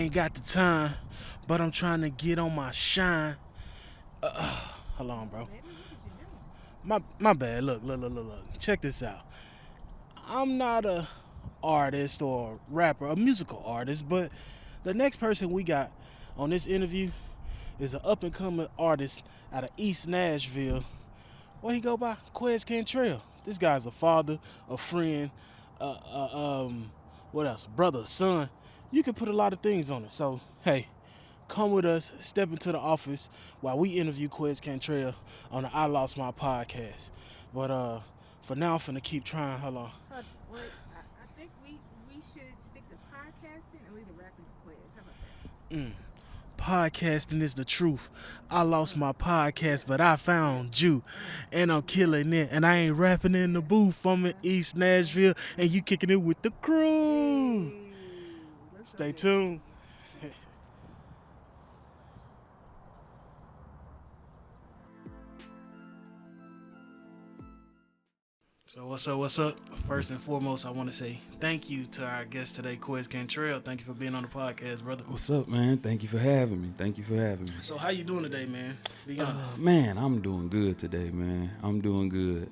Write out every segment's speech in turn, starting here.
ain't got the time, but I'm trying to get on my shine. Hold on, bro. My bad. Look. Check this out. I'm not a artist or a rapper, a musical artist, but the next person we got on this interview is an up and coming artist out of East Nashville. What he go by? Quez Cantrell. This guy's a father, a friend, what else? Brother, son. You can put a lot of things on it. So hey, come with us, step into the office while we interview Quez Cantrell on the I Lost My podcast. But for now, I'm finna keep trying. Hold on. I think we should stick to podcasting and leave the rapping to Quez. How about that? Podcasting is the truth. I lost my podcast, but I found you. And I'm killing it. And I ain't rapping in the booth. I'm in East Nashville, and you kicking it with the crew. Stay tuned. So what's up? First and foremost, I want to say thank you to our guest today, Quez Cantrell. Thank you for being on the podcast, brother. What's up, man? Thank you for having me. So how you doing today, man? Be honest. Man, I'm doing good today, man. I'm doing good.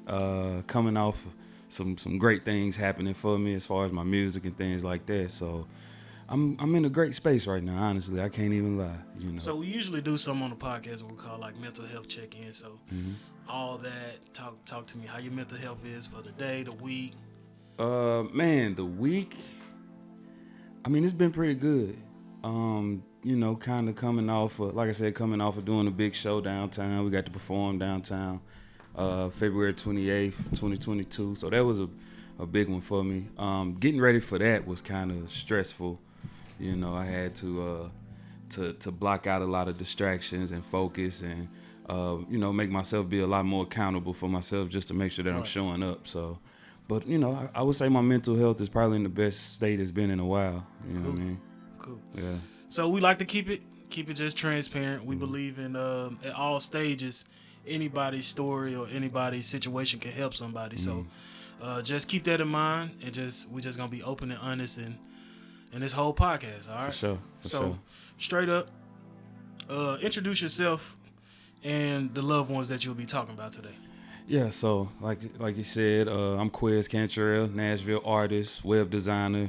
Coming off some great things happening for me as far as my music and things like that. So I'm in a great space right now, honestly. I can't even lie. You know. So we usually do something on the podcast what we call like mental health check-in. So all that, talk to me how your mental health is for the day, the week. Man, the week, I mean, it's been pretty good. You know, kind of coming off of doing a big show downtown. We got to perform downtown February 28th, 2022. So that was a big one for me. Getting ready for that was kind of stressful. You know, I had to block out a lot of distractions and focus and, you know, make myself be a lot more accountable for myself just to make sure that I'm showing up. So, but, you know, I would say my mental health is probably in the best state it's been in a while. You know what I mean? Cool. Yeah. So we like to keep it just transparent. We believe in at all stages, anybody's story or anybody's situation can help somebody. So just keep that in mind, and we're just gonna be open and honest in this whole podcast. All right. For sure. Straight up, introduce yourself and the loved ones that you'll be talking about today. Yeah, so like you said, I'm Quez Cantrell, Nashville artist, web designer,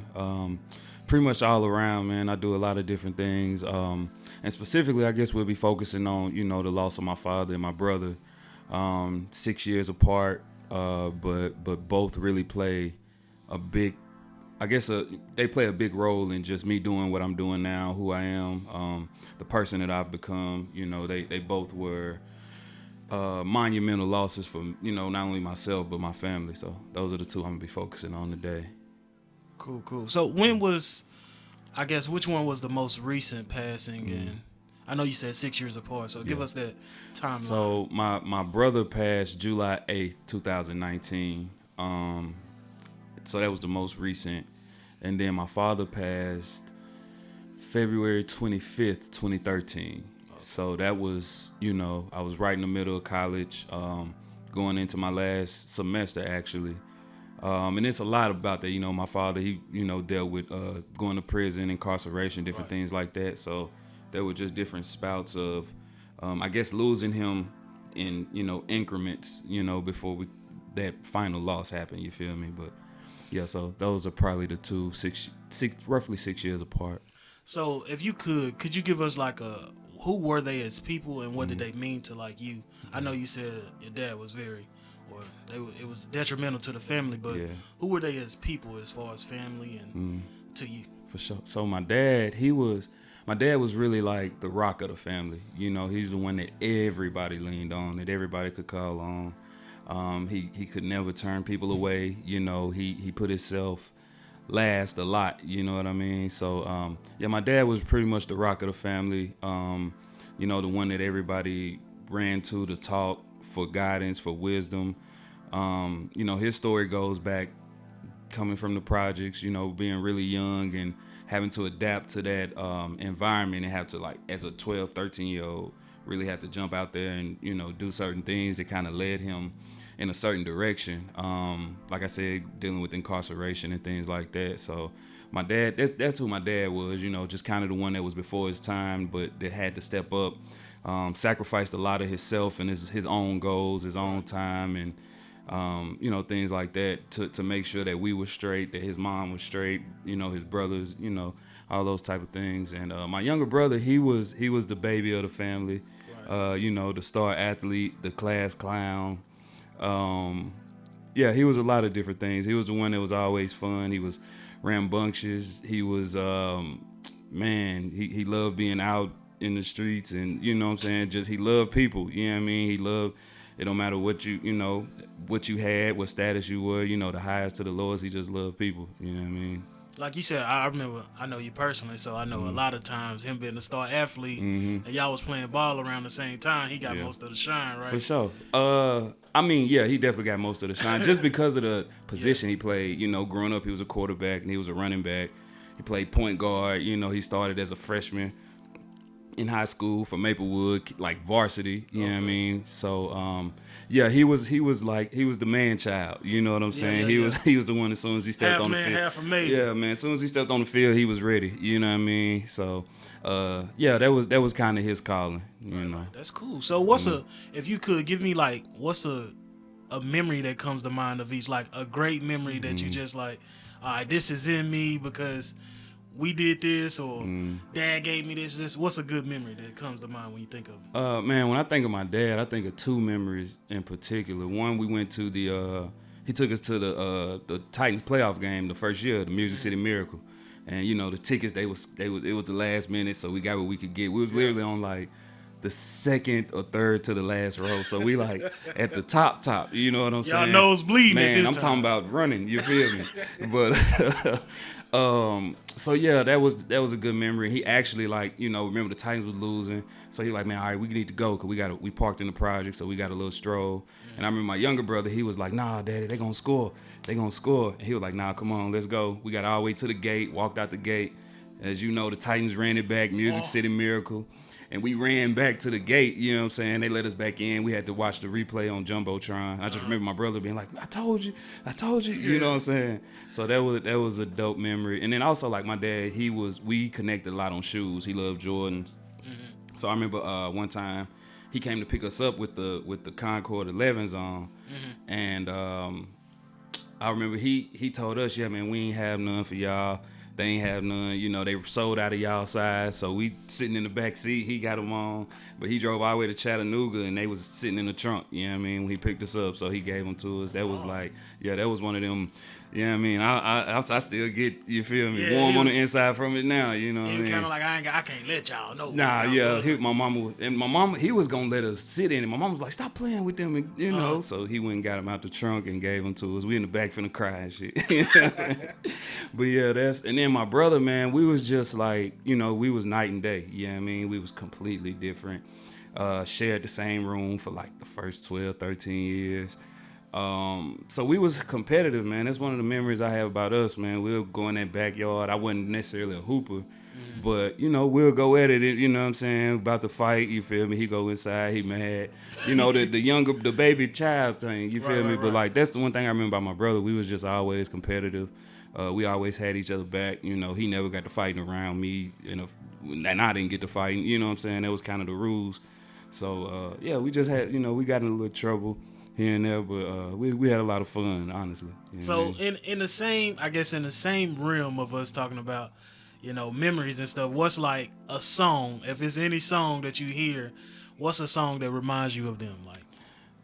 pretty much all around, man. I do a lot of different things, and specifically, I guess we'll be focusing on, you know, the loss of my father and my brother, 6 years apart, but both really play a big, they play a big role in just me doing what I'm doing now, who I am, the person that I've become. You know, they both were monumental losses for, you know, not only myself but my family. So those are the two I'm gonna be focusing on today. Cool. So which one was the most recent passing? And I know you said 6 years apart, so give us that timeline. So my brother passed July 8th, 2019. So that was the most recent. And then my father passed February 25th, 2013. So that was, you know, I was right in the middle of college, going into my last semester, actually. And it's a lot about that. You know, my father, he, you know, dealt with going to prison, incarceration, different things like that. So there were just different spouts of, I guess, losing him in, you know, increments, you know, before that final loss happened, you feel me? But yeah, so those are probably the two, roughly 6 years apart. So if you could you give us like who were they as people and what did they mean to like you? I know you said your dad was it was detrimental to the family, but who were they as people as far as family and to you? For sure. So my dad was really like the rock of the family. You know, he's the one that everybody leaned on, that everybody could call on. He could never turn people away. You know, he put himself last a lot, you know what I mean? So, my dad was pretty much the rock of the family. You know, the one that everybody ran to talk for guidance, for wisdom. You know, his story goes back coming from the projects, you know, being really young and having to adapt to that environment and have to, like, as a 12, 13-year-old, really have to jump out there and, you know, do certain things that kind of led him in a certain direction. Like I said, dealing with incarceration and things like that. So my dad, that's who my dad was, you know, just kind of the one that was before his time, but that had to step up, sacrificed a lot of himself and his own goals, his own time, and you know, things like that to make sure that we were straight, that his mom was straight, you know, his brothers, you know, all those type of things. And my younger brother, he was the baby of the family, you know, the star athlete, the class clown. Yeah, he was a lot of different things. He was the one that was always fun. He was rambunctious. He was, man, he loved being out in the streets, and, you know what I'm saying, just he loved people, you know what I mean? He loved, it don't matter what you know, what you had, what status you were, you know, the highest to the lowest, he just loved people, you know what I mean? Like you said, I remember, I know you personally, so I know a lot of times him being a star athlete and y'all was playing ball around the same time, he got most of the shine, right? For sure. I mean, yeah, he definitely got most of the shine just because of the position he played. You know, growing up, he was a quarterback and he was a running back. He played point guard. You know, he started as a freshman in high school for Maplewood, like varsity. You know what I mean? So, yeah, he was the man child. You know what I'm saying? He was the one as soon as he stepped on the field. Half amazing. Yeah, man. As soon as he stepped on the field, he was ready. You know what I mean? So, yeah, that was kind of his calling. You know. That's cool. So what's if you could give me like, what's a memory that comes to mind of each, like a great memory that you just like, all right, this is in me because we did this, or dad gave me this. Just what's a good memory that comes to mind when you think of? Man, when I think of my dad, I think of two memories in particular. One, we went to he took us to the Titans playoff game the first year, the Music City Miracle, and you know the tickets it was the last minute, so we got what we could get. We was literally on like the second or third to the last row, so we like at the top. You know what I'm saying? Y'all nose bleeding Man, at this I'm time. talking about running. You feel me? But so yeah, that was a good memory. He actually, like, you know, remember the Titans was losing, so he like, man, all right, we need to go because we parked in the project, so we got a little stroll. And I remember my younger brother, he was like, nah, daddy, they gonna score. And he was like, nah, come on, let's go. We got all the way to the gate, walked out the gate. As you know, the Titans ran it back, Music City Miracle. And we ran back to the gate, you know what I'm saying? They let us back in. We had to watch the replay on Jumbotron. I just remember my brother being like, I told you, you know what I'm saying? So that was a dope memory. And then also, like, my dad, we connected a lot on shoes. He loved Jordans. So I remember one time he came to pick us up with the Concord 11s on. And I remember he told us, yeah, man, we ain't have none for y'all. They ain't have none, you know, they were sold out of y'all size. So we sitting in the back seat, he got them on, but he drove all the way to Chattanooga and they was sitting in the trunk, you know what I mean, when he picked us up. So he gave them to us. That was like, yeah, that was one of them, you know what I mean, I still get, you feel me, warm on the inside from it now, you know what I mean. He kind of like, I can't let y'all know. Nah, yeah, my mama, he was gonna let us sit in it. My mom was like, stop playing with them, and, you know. So he went and got them out the trunk and gave them to us. We in the back finna cry and shit. But yeah, and then my brother, man, we was just like, you know, we was night and day. You know what I mean? We was completely different. Shared the same room for like the first 12, 13 years. So we was competitive, man. That's one of the memories I have about us, man. We'll go in that backyard. I wasn't necessarily a hooper, but, you know, we'll go at it, you know what I'm saying, about to fight, you feel me? He go inside, he mad. You know, the baby child thing, you feel me? But, like, that's the one thing I remember about my brother. We was just always competitive. We always had each other back. You know, he never got to fighting around me, and I didn't get to fighting. You know what I'm saying? That was kind of the rules. So, yeah, we just had, you know, we got in a little trouble here and there, but we had a lot of fun, honestly. You know so what I mean? in the same realm of us talking about, you know, memories and stuff, what's like a song, if it's any song that you hear, what's a song that reminds you of them? Like,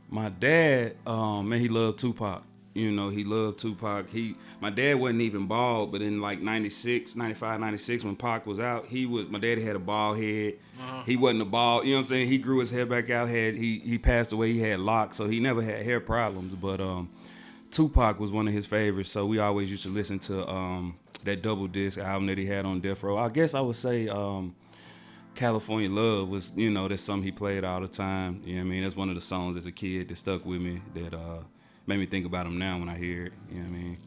my dad, man, he loved Tupac. You know, he loved Tupac. My dad wasn't even bald, but in like 95, 96, when Pac was out, my daddy had a bald head. He wasn't a bald, you know what I'm saying? He grew his hair back out. He passed away, he had locks, so he never had hair problems. But Tupac was one of his favorites, so we always used to listen to that double disc album that he had on Death Row. I guess I would say California Love was, you know, that's something he played all the time. You know what I mean? That's one of the songs as a kid that stuck with me, that made me think about him now when I hear it. You know what I mean?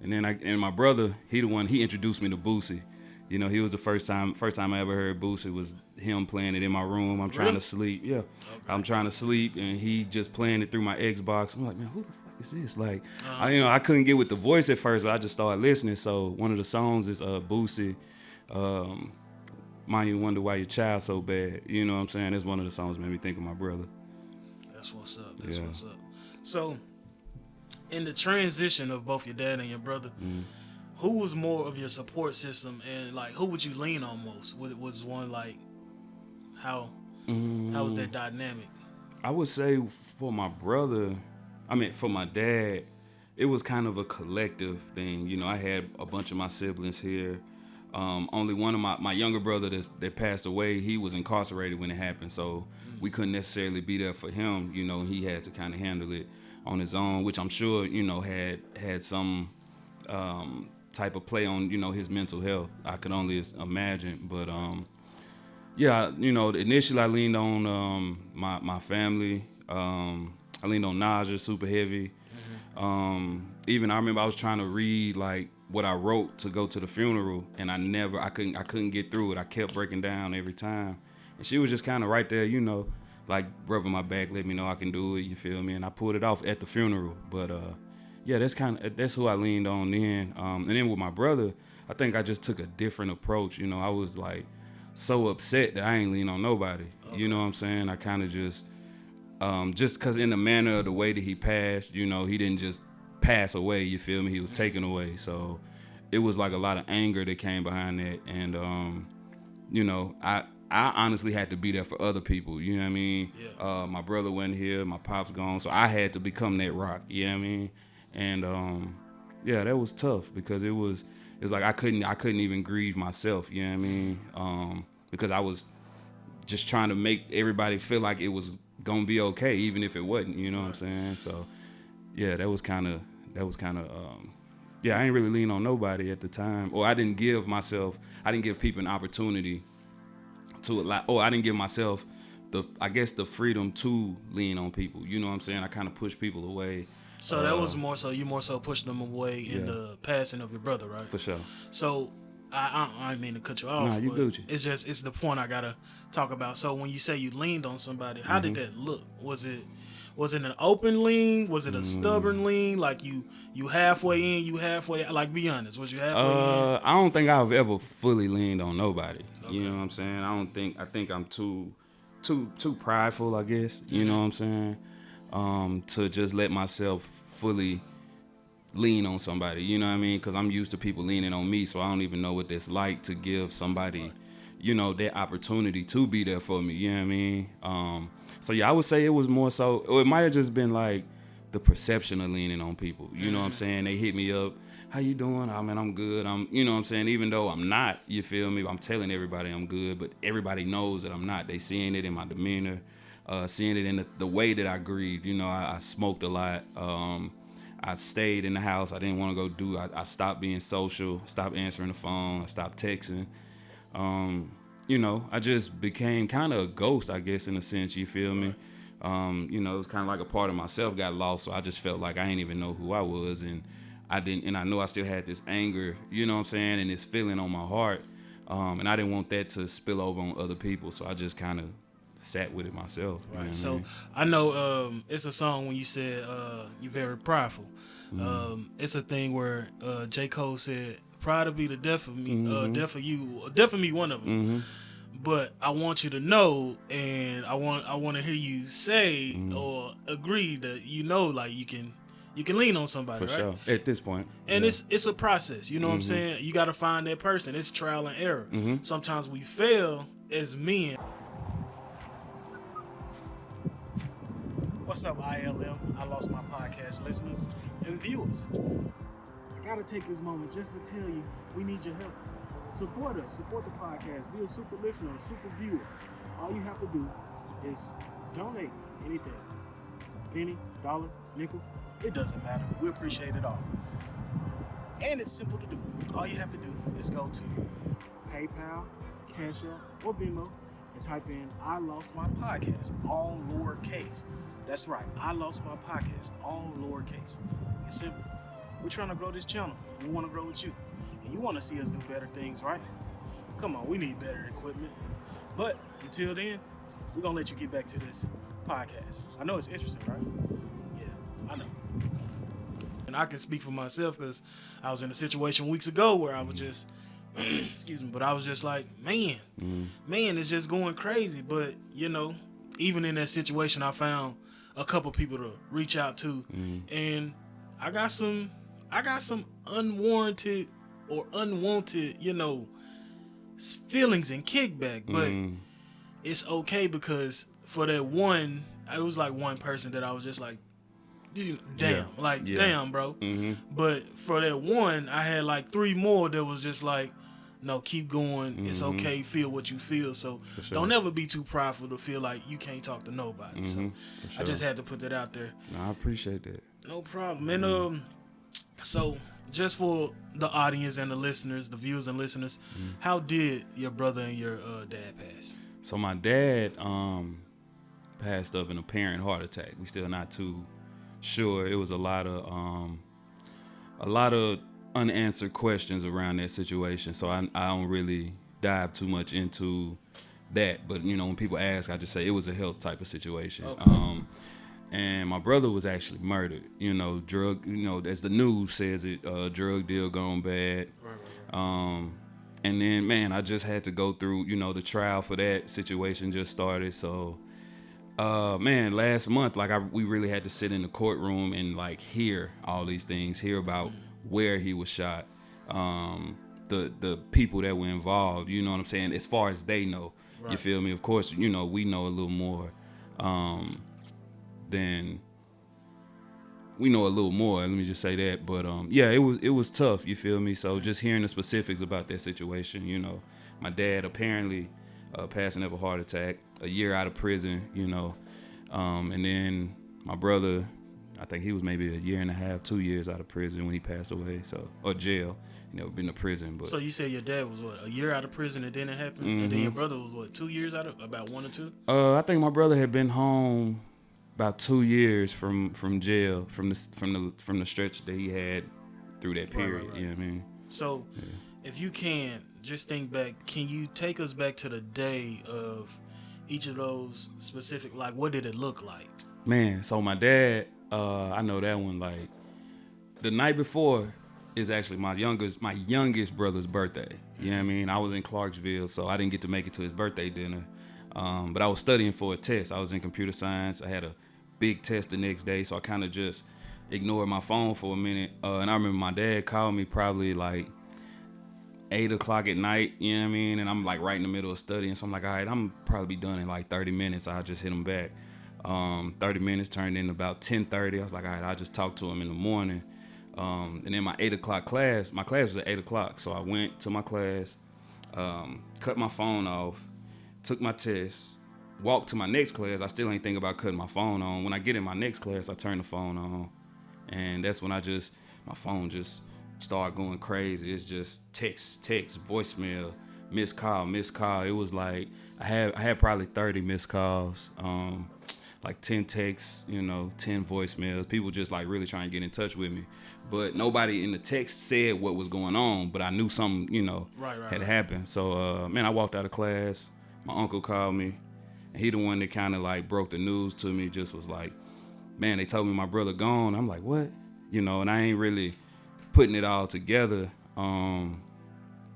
And then my brother, he introduced me to Boosie. You know, he was the first time I ever heard Boosie was him playing it in my room. I'm trying Really? to sleep. Yeah. Okay. I'm trying to sleep, and he just playing it through my Xbox. I'm like, man, who the fuck is this? Like, I couldn't get with the voice at first, but I just started listening. So one of the songs is Boosie, Mind You Wonder Why Your Child So Bad. You know what I'm saying? That's one of the songs that made me think of my brother. That's what's up. That's what's up. So, in the transition of both your dad and your brother, who was more of your support system, and like who would you lean on most? Was one like how was that dynamic? I would say for my brother, for my dad, it was kind of a collective thing. You know, I had a bunch of my siblings here. Only one of my younger brother that passed away, he was incarcerated when it happened, so we couldn't necessarily be there for him. You know, he had to kind of handle it on his own, which I'm sure, you know, had some type of play on, you know, his mental health. I could only imagine, but yeah, you know, initially I leaned on my family. I leaned on Naja super heavy. Even I remember I was trying to read like what I wrote to go to the funeral, and I couldn't get through it. I kept breaking down every time, and she was just kind of right there, you know, like rubbing my back, let me know I can do it. You feel me? And I pulled it off at the funeral. But yeah, that's who I leaned on then. And then with my brother, I think I just took a different approach. You know, I was like so upset that I ain't lean on nobody. Okay. You know what I'm saying? I kind of just because in the manner of the way that he passed, you know, he didn't just pass away, you feel me? He was taken away. So it was like a lot of anger that came behind that. And, you know, I honestly had to be there for other people, you know what I mean? Yeah. My brother wasn't here, my pop's gone, so I had to become that rock, you know what I mean? And yeah, that was tough because it was like I couldn't even grieve myself, you know what I mean? Because I was just trying to make everybody feel like it was gonna be okay, even if it wasn't, you know what I'm saying? So yeah, that was kind of yeah, I ain't really lean on nobody at the time, or I didn't give people an opportunity to allow, or I didn't give myself the freedom to lean on people, you know what I'm saying? I kind of pushed people away. So that was more so pushing them away in the passing of your brother, right? For sure. So I didn't mean to cut you off. Nah, you Gucci. It's the point I gotta talk about. So when you say you leaned on somebody, how did that look? Was it an open lean? Was it a stubborn lean? Like you halfway in, you halfway out? Like, be honest, was you halfway in? I don't think I've ever fully leaned on nobody. Okay. You know what I'm saying? I think I'm too prideful, I guess. You know what I'm saying? To just let myself fully lean on somebody. You know what I mean? Because I'm used to people leaning on me, so I don't even know what it's like to give somebody, you know, that opportunity to be there for me. You know what I mean? So yeah, I would say it was more so, or it might have just been like the perception of leaning on people. You know what I'm saying? They hit me up, how you doing? I mean, I'm good. You know what I'm saying? Even though I'm not, you feel me? I'm telling everybody I'm good, but everybody knows that I'm not. They seeing it in my demeanor, seeing it in the way that I grieved. You know, I smoked a lot. I stayed in the house. I didn't want to go I stopped being social, stopped answering the phone, I stopped texting. You know, I just became kind of a ghost, I guess, in a sense, you feel me? You know, it was kind of like a part of myself got lost, so I just felt like I didn't even know who I was, and I know I still had this anger, you know what I'm saying, and this feeling on my heart, and I didn't want that to spill over on other people, so I just kind of sat with it myself. Right. You know So I know it's a song when you said you're very prideful. It's a thing where J. Cole said, "Pride will be the death of me, death of you, death of me, one of them." But I want you to know, and I want to hear you say or agree that you know, like you can lean on somebody, for right? sure. At this point, and it's a process. You know what I'm saying? You got to find that person. It's trial and error. Sometimes we fail as men. What's up, ILM? I lost my podcast listeners and viewers. I gotta take this moment just to tell you we need your help. Support us, support the podcast, be a super listener, a super viewer. All you have to do is donate anything. Penny, dollar, nickel, it doesn't matter. We appreciate it all. And it's simple to do. All you have to do is go to PayPal, Cash App, or Venmo and type in I Lost My Podcast, all lowercase. That's right, I Lost My Podcast, all lowercase. It's simple. We're trying to grow this channel. We want to grow with you. And you want to see us do better things, right? Come on, we need better equipment. But until then, we're gonna let you get back to this podcast. I know it's interesting, right? Yeah, I know. And I can speak for myself because I was in a situation weeks ago where I was just, excuse me, but I was just like, man, it's just going crazy. But even in that situation, I found a couple people to reach out to, and I got some unwarranted or unwanted, feelings and kickback. But it's okay because for that one, it was like one person that I was just like, damn, damn, bro. But for that one, I had like three more that was just like, no, keep going. It's okay. Feel what you feel. So don't ever be too prideful to feel like you can't talk to nobody. So I just had to put that out there. No, I appreciate that. No problem. And so just for the audience and the listeners, the viewers and listeners, how did your brother and your dad pass? So my dad passed of an apparent heart attack. We still not too sure. It was a lot of unanswered questions around that situation. So I don't really dive too much into that. But when people ask, I just say it was a health type of situation. Okay. And my brother was actually murdered. Drug. As the news says it, drug deal gone bad. Right. And then, man, I just had to go through. The trial for that situation just started. So, last month, we really had to sit in the courtroom and hear all these things, hear about where he was shot, the people that were involved. You know what I'm saying? As far as they know, right. You feel me? Of course, we know a little more. Then we know a little more. Let me just say that. But it was tough. You feel me? So just hearing the specifics about that situation. My dad apparently passing of a heart attack, a year out of prison. And then my brother, I think he was maybe a year and a half, 2 years out of prison when he passed away. So or jail. Been to prison. But so you said your dad was what, a year out of prison and then it happened, and then your brother was what, 2 years out of, about 1 or 2? I think my brother had been home about 2 years from jail, from the stretch that he had through that period. Right. You know what I mean? So if you can just think back, can you take us back to the day of each of those specific, what did it look like? Man, so my dad, I know that one, the night before is actually my youngest brother's birthday. You know what I mean? I was in Clarksville, so I didn't get to make it to his birthday dinner. But I was studying for a test. I was in computer science. I had a big test the next day, so I kind of just ignored my phone for a minute. And I remember my dad called me probably 8 o'clock at night, you know what I mean? And I'm right in the middle of studying. So I'm like, all right, I'm probably be done in 30 minutes. I'll just hit him back. 30 minutes turned into about 10:30. I was like, all right, I'll just talk to him in the morning. And then my 8 o'clock class, my class was at 8 o'clock. So I went to my class, cut my phone off, took my test, walked to my next class. I still ain't think about cutting my phone on. When I get in my next class, I turn the phone on. And that's when my phone just started going crazy. It's just text, voicemail, missed call. It was I had probably 30 missed calls, 10 texts, 10 voicemails. People just really trying to get in touch with me. But nobody in the text said what was going on, but I knew something, had happened. So, I walked out of class. My uncle called me, and he the one that kind of broke the news to me. Just was man, they told me my brother gone. I'm like, what? And I ain't really putting it all together. And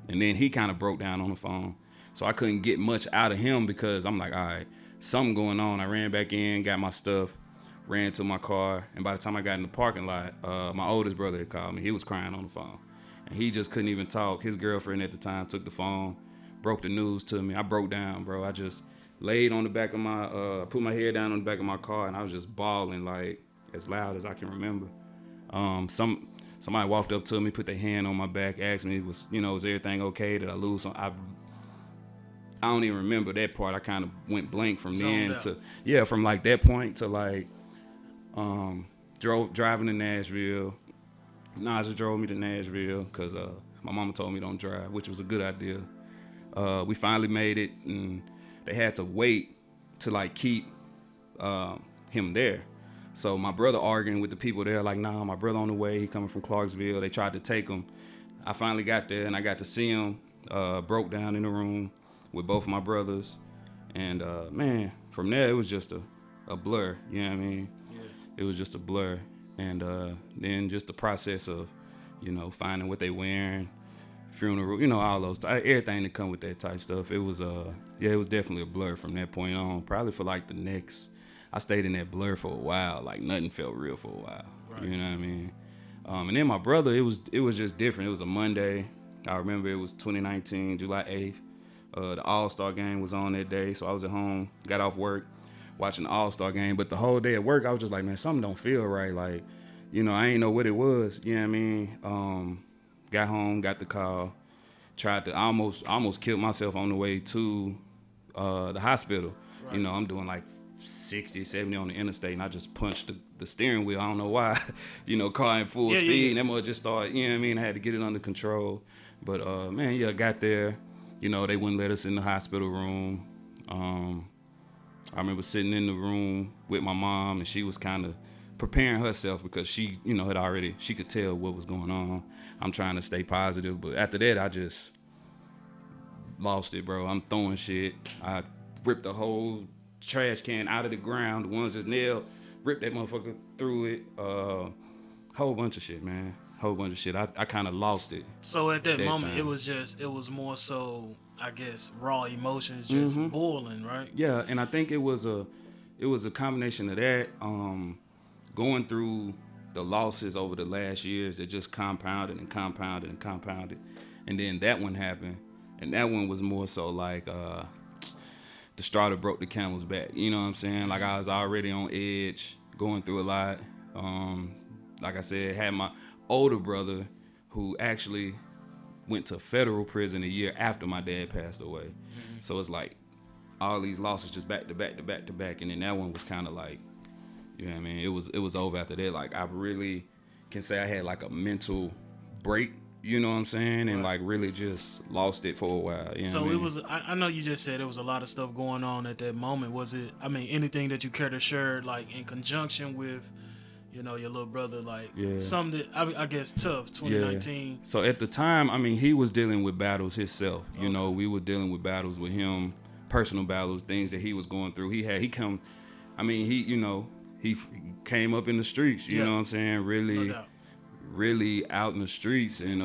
then he kind of broke down on the phone. So I couldn't get much out of him because I'm like, all right, something going on. I ran back in, got my stuff, ran to my car. And by the time I got in the parking lot, my oldest brother had called me. He was crying on the phone. And he just couldn't even talk. His girlfriend at the time took the phone, broke the news to me. I broke down, bro. I just laid on the back of my, put my head down on the back of my car, and I was just bawling as loud as I can remember. Somebody walked up to me, put their hand on my back, asked me, was everything okay? Did I lose something? I don't even remember that part. I kind of went blank from then to, from that point to driving to Nashville. Naja drove me to Nashville because my mama told me don't drive, which was a good idea. We finally made it, and they had to wait to keep him there. So my brother arguing with the people there, nah, my brother on the way. He coming from Clarksville. They tried to take him. I finally got there, and I got to see him broke down in the room with both of my brothers. And man, from there it was just a blur, you know what I mean? Yeah. It was just a blur. And then just the process of, finding what they wearing, funeral, all those, everything that come with that type stuff. It was it was definitely a blur from that point on. Probably for like I stayed in that blur for a while. Like nothing felt real for a while. Right. You know what I mean? And then my brother, it was just different. It was a Monday. I remember it was 2019, July 8th. The All-Star game was on that day, so I was at home, got off work, watching the All-Star game. But the whole day at work, I was just like, man, something don't feel right. Like, I ain't know what it was. You know what I mean? Got home, got the call, tried to almost killed myself on the way to the hospital. Right. I'm doing like 60, 70 on the interstate, and I just punched the steering wheel. I don't know why. Car in full speed. And that mother just started, I had to get it under control. But, got there. They wouldn't let us in the hospital room. I remember sitting in the room with my mom, and she was kind of preparing herself because she, she could tell what was going on. I'm trying to stay positive. But after that, I just lost it, bro. I'm throwing shit. I ripped the whole trash can out of the ground, the ones that's nailed, ripped that motherfucker through it. Whole bunch of shit, man. Whole bunch of shit. I kind of lost it. So at that moment, time. it was more so, I guess, raw emotions just boiling, right? Yeah, and I think it was a combination of that, going through the losses over the last years that just compounded and compounded and compounded, and then that one happened, and that one was more so like the straw that broke the camel's back. You know what I'm saying? Like I was already on edge, going through a lot. Like I said, had my older brother who actually went to federal prison a year after my dad passed away. Mm-hmm. So it's like all these losses just back to back to back to back, and then that one was kind of like, you know what I mean? It was over after that. Like I really can say I had like a mental break. You know what I'm saying? And like really just lost it for a while. You know so what I mean? it was, I know you just said there was a lot of stuff going on at that moment. Was it, anything that you care to share, like in conjunction with, your little brother, like something that, I guess tough, 2019. Yeah. So at the time, he was dealing with battles himself. You know, we were dealing with battles with him, personal battles, things that he was going through. He came up in the streets, you know what I'm saying? Really, really out in the streets, and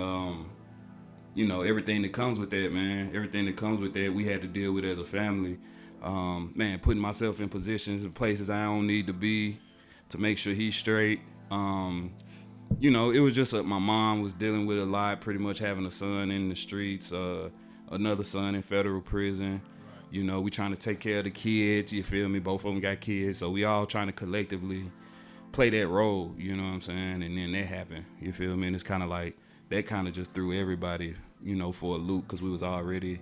everything that comes with that, man. Everything that comes with that, we had to deal with as a family. Putting myself in positions and places I don't need to be to make sure he's straight. It was just my mom was dealing with a lot, pretty much having a son in the streets, another son in federal prison. We trying to take care of the kids, you feel me? Both of them got kids, so we all trying to collectively play that role, you know what I'm saying? And then that happened, you feel me? And it's kind of like, that kind of just threw everybody, for a loop, because we was already,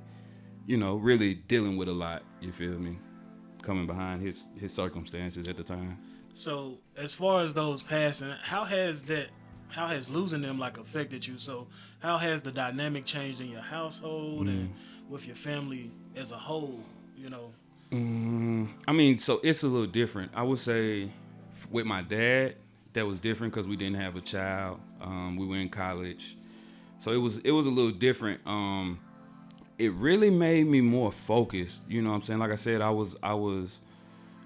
really dealing with a lot, you feel me? Coming behind his circumstances at the time. So as far as those passing, how has losing them like affected you? So how has the dynamic changed in your household and with your family as a whole, So it's a little different. I would say with my dad, that was different because we didn't have a child. We were in college. So it was a little different. It really made me more focused. You know what I'm saying? Like I said, I was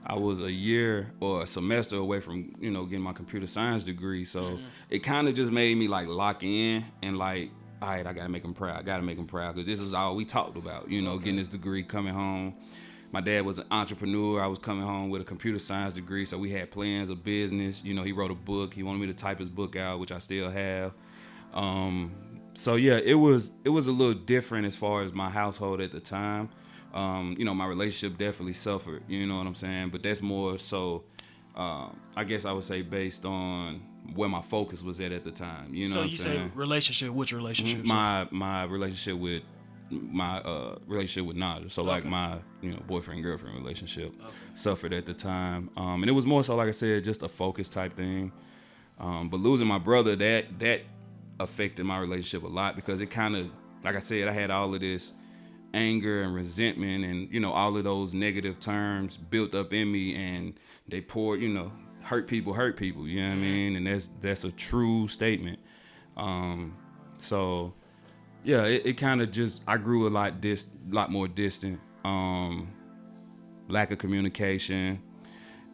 a year or a semester away from, getting my computer science degree. So it kind of just made me like lock in and like, all right, I got to make him proud. Because this is all we talked about, getting this degree, coming home. My dad was an entrepreneur. I was coming home with a computer science degree. So we had plans of business. He wrote a book. He wanted me to type his book out, which I still have. So yeah, it was a little different as far as my household at the time. My relationship definitely suffered, you know what I'm saying? But that's more so, I guess I would say based on where my focus was at the time, you know so what I'm you saying? say relationship, which relationship? My relationship with Naja. So like my, boyfriend, girlfriend relationship suffered at the time. And it was more so, like I said, just a focus type thing. But losing my brother, that affected my relationship a lot because it kind of, like I said, I had all of this anger and resentment and, all of those negative terms built up in me, and they poured, hurt people, you know what I mean? And that's a true statement. So, yeah, it kind of just, I grew a lot more distant. Lack of communication,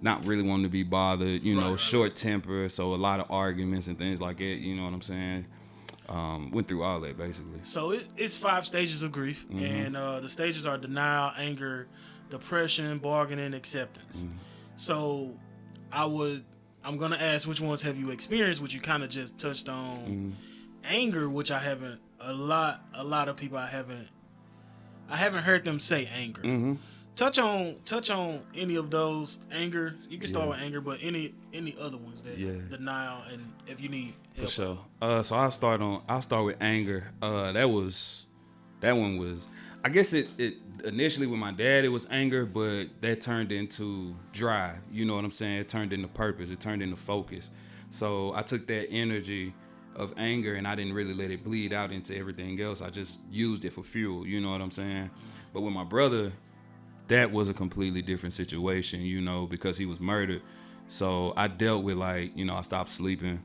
not really wanting to be bothered, short temper, so a lot of arguments and things like that, you know what I'm saying? Went through all that basically. So it's 5 stages of grief, and the stages are denial, anger, depression, bargaining, acceptance. So I'm gonna ask which ones have you experienced, which you kind of just touched on. Anger, which I haven't. A lot of people I haven't heard them say anger. Touch on any of those. Anger, you can start with anger, but any other ones that denial, and if you need help. For sure. So I'll start with anger. That one was, I guess it initially with my dad it was anger, but that turned into drive. You know what I'm saying? It turned into purpose. It turned into focus. So I took that energy of anger and I didn't really let it bleed out into everything else. I just used it for fuel. You know what I'm saying? But with my brother, that was a completely different situation, because he was murdered. So I dealt with I stopped sleeping.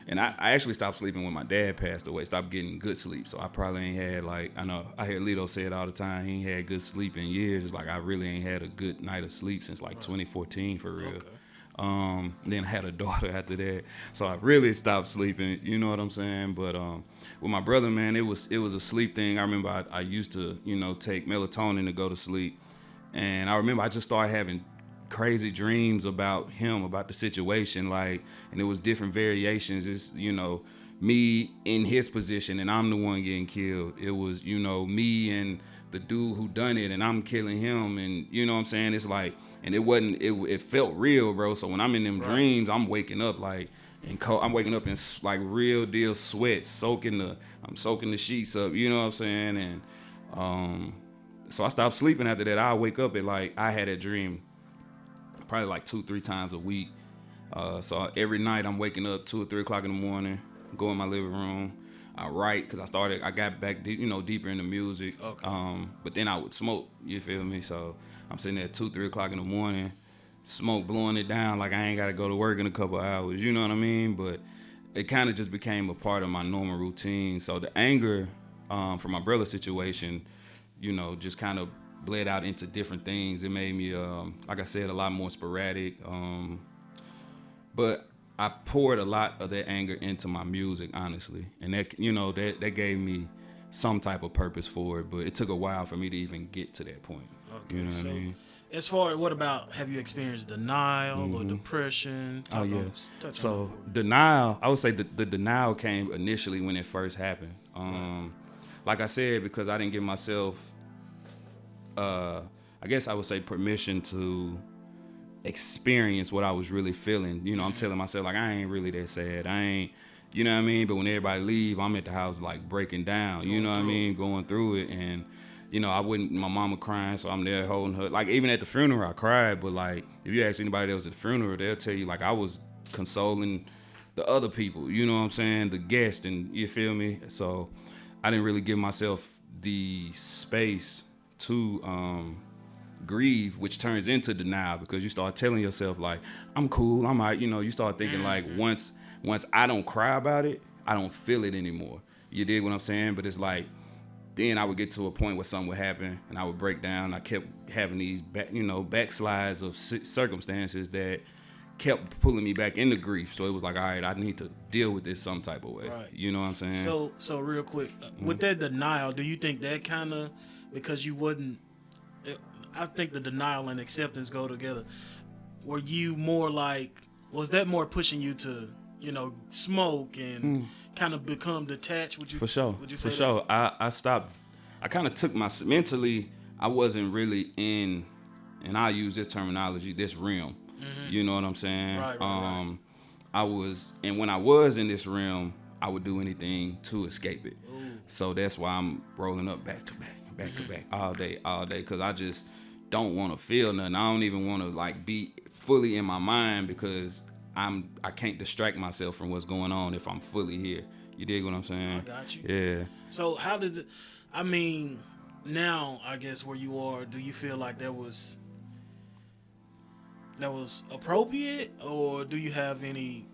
And I actually stopped sleeping when my dad passed away, stopped getting good sleep. So I probably ain't had I know I hear Lito say it all the time, he ain't had good sleep in years. It's I really ain't had a good night of sleep since 2014 for real. Okay. Then I had a daughter after that. So I really stopped sleeping, you know what I'm saying? But with my brother, man, it was a sleep thing. I remember I used to, take melatonin to go to sleep. And I remember I just started having crazy dreams about him, about the situation, and it was different variations. It's, me in his position and I'm the one getting killed. It was, me and the dude who done it and I'm killing him, and you know what I'm saying? It's and it felt real, bro. So when I'm in them dreams, I'm waking up I'm waking up in real deal sweat, I'm soaking the sheets up, you know what I'm saying? And so I stopped sleeping after that. I wake up at I had a dream probably 2-3 times a week. So every night I'm waking up 2 or 3 o'clock in the morning, go in my living room, I write, because I got back deeper into music. Okay. But then I would smoke, you feel me? So I'm sitting there at 2-3 o'clock in the morning, smoke blowing it down, I ain't got to go to work in a couple of hours, you know what I mean? But it kind of just became a part of my normal routine. So the anger from my brother's situation, just kind of bled out into different things. It made me, like I said, a lot more sporadic. But I poured a lot of that anger into my music, honestly. And that, that gave me some type of purpose for it. But it took a while for me to even get to that point. Okay, you know what I mean? As far as have you experienced denial or depression? So denial, I would say the denial came initially when it first happened. Like I said, because I didn't give myself, I guess I would say, permission to experience what I was really feeling. I'm telling myself I ain't really that sad. I ain't, you know what I mean? But when everybody leave, I'm at the house breaking down, you know what I mean? Going through it. And, my mama crying, so I'm there holding her. Even at the funeral, I cried. But if you ask anybody that was at the funeral, they'll tell you I was consoling the other people, you know what I'm saying? The guests, and you feel me? So I didn't really give myself the space to grieve, which turns into denial, because you start telling yourself I'm cool, I'm alright. You start thinking once I don't cry about it, I don't feel it anymore. You dig what I'm saying? But it's then I would get to a point where something would happen and I would break down. I kept having these backslides of circumstances that kept pulling me back into grief. So it was all right, I need to deal with this some type of way. Right. You know what I'm saying? So real quick, with that denial, do you think that kind of, because you wouldn't, I think the denial and acceptance go together. Were you more was that more pushing you to, smoke and kind of become detached? Would you? For sure. Would you say? For sure. I stopped. I kind of took mentally, I wasn't really in, and I use this terminology, this realm. Mm-hmm. You know what I'm saying? Right. I was, and when I was in this realm, I would do anything to escape it. Ooh. So that's why I'm rolling up back to back, all day, because I just don't want to feel nothing. I don't even want to be fully in my mind, because I can't distract myself from what's going on if I'm fully here. You dig what I'm saying? I got you. Yeah. So how did it, now I guess where you are, do you feel like that was appropriate, or do you have any,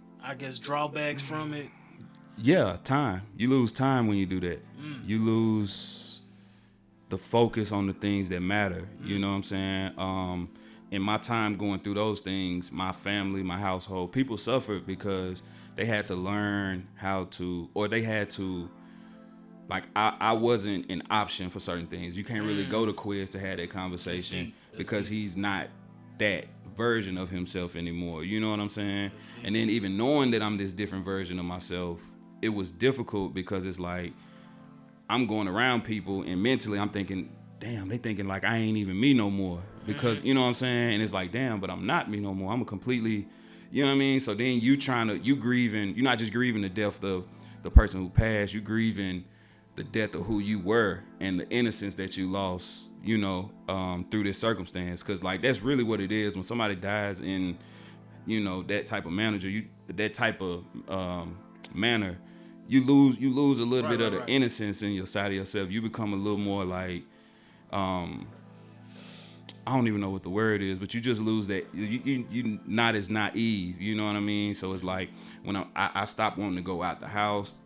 drawbacks from it? Yeah, time. You lose time when you do that. You lose the focus on the things that matter. You know what I'm saying? In my time going through those things, my family, my household, people suffered because they had to learn how to, or they had to, like, I wasn't an option for certain things. You can't really go to Quez to have that conversation because he's not that version of himself anymore. You know what I'm saying? And then even knowing that I'm this different version of myself, it was difficult because it's like I'm going around people and mentally I'm thinking, damn, they thinking like I ain't even me no more. Because, you know what I'm saying? And it's like, damn, but I'm not me no more. I'm a completely, you know what I mean? So then you grieving, you're not just grieving the death of the person who passed, you grieving the death of who you were and the innocence that you lost, you know, through this circumstance. Cause like, that's really what it is when somebody dies in, you know, that type of manner, manner, you lose a little bit of the innocence in your side of yourself. You become a little more like, I don't even know what the word is, but you just lose that. You not as naive, you know what I mean? So it's like when I stopped wanting to go out the house,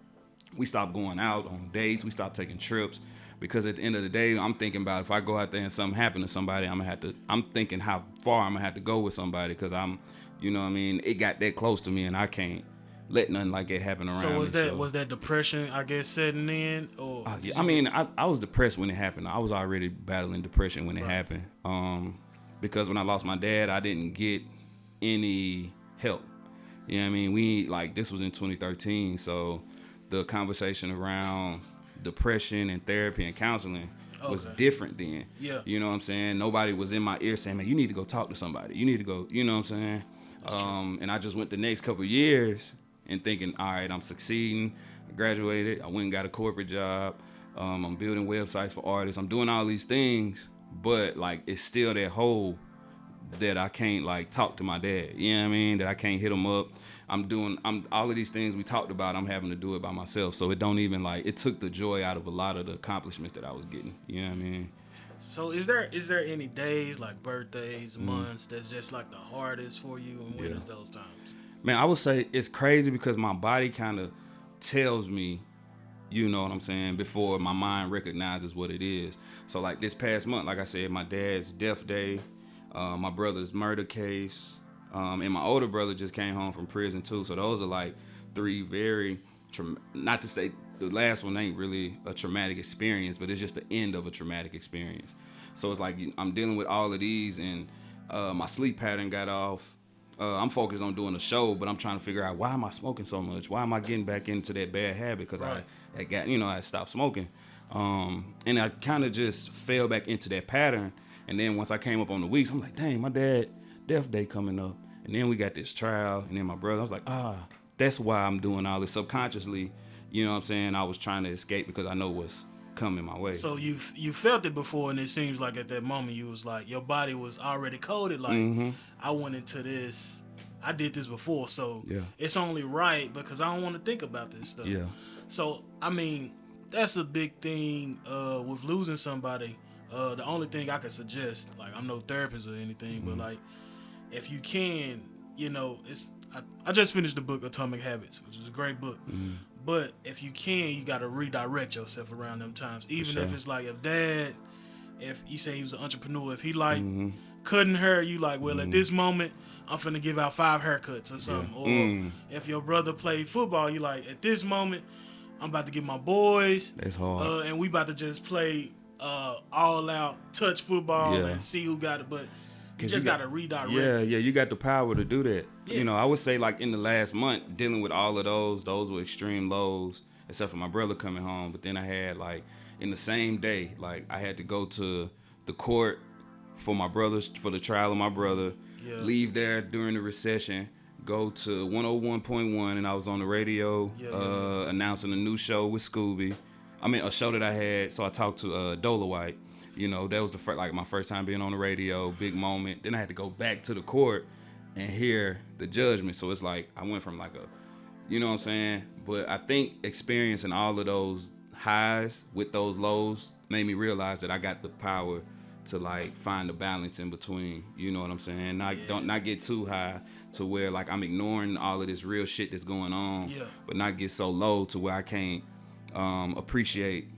we stopped going out on dates, we stopped taking trips, because at the end of the day, I'm thinking about if I go out there and something happened to somebody, I'm thinking how far I'm gonna have to go with somebody, because you know what I mean? It got that close to me, and I can't let nothing like that happen around So me. was that depression, I guess, setting in, or? Yeah, I mean, I was depressed when it happened. I was already battling depression when it happened. Because when I lost my dad, I didn't get any help. You know what I mean? This was in 2013, so the conversation around depression and therapy and counseling was different then. Yeah. You know what I'm saying? Nobody was in my ear saying, man, you need to go talk to somebody. You need to go, you know what I'm saying? And I just went the next couple of years and thinking, all right, I'm succeeding. I graduated. I went and got a corporate job. I'm building websites for artists. I'm doing all these things, but like it's still that hole that I can't like talk to my dad. You know what I mean? That I can't hit him up. I'm all of these things we talked about. I'm having to do it by myself. So it don't even it took the joy out of a lot of the accomplishments that I was getting. You know what I mean? So is there any days, like birthdays, months, that's just like the hardest for you, and when is those times? Man, I would say it's crazy because my body kind of tells me, you know what I'm saying, before my mind recognizes what it is. So like this past month, like I said, my dad's death day, my brother's murder case, and my older brother just came home from prison too. So those are like three very, not to say the last one ain't really a traumatic experience, but it's just the end of a traumatic experience. So it's like I'm dealing with all of these, and my sleep pattern got off. I'm focused on doing a show, but I'm trying to figure out, why am I smoking so much? Why am I getting back into that bad habit? Because I stopped smoking. And I kind of just fell back into that pattern. And then once I came up on the weeks, I'm like, dang, my dad, death day coming up. And then we got this trial. And then my brother, I was like, that's why I'm doing all this subconsciously. You know what I'm saying? I was trying to escape because I know what's coming my way. So you felt it before, and it seems like at that moment you was like, your body was already coded. Like, I went into this, I did this before, so it's only right because I don't want to think about this stuff. Yeah. So I mean, that's a big thing with losing somebody. The only thing I could suggest, like, I'm no therapist or anything, but like, if you can, you know, I just finished the book Atomic Habits, which is a great book. But if you can, you got to redirect yourself around them times. Even if it's like, if you say he was an entrepreneur, if he like cutting hair, you like, well, at this moment, I'm finna give out 5 haircuts or something. Or if your brother played football, you like, at this moment, I'm about to get my boys. That's hard. And we about to just play all out touch football and see who got it. But you just got to redirect. Yeah, you got the power to do that. Yeah. You know, I would say like in the last month, dealing with all of those were extreme lows, except for my brother coming home. But then I had like in the same day, like I had to go to the court for the trial of my brother, leave there during the recession, go to 101.1, and I was on the radio announcing a new show with Scooby. I mean, a show that I had. So I talked to Dola White. You know, that was my first time being on the radio, big moment. Then I had to go back to the court and hear the judgment. So it's like I went from like you know what I'm saying? But I think experiencing all of those highs with those lows made me realize that I got the power to like find the balance in between. You know what I'm saying? Not get too high to where like I'm ignoring all of this real shit that's going on. Yeah. But not get so low to where I can't appreciate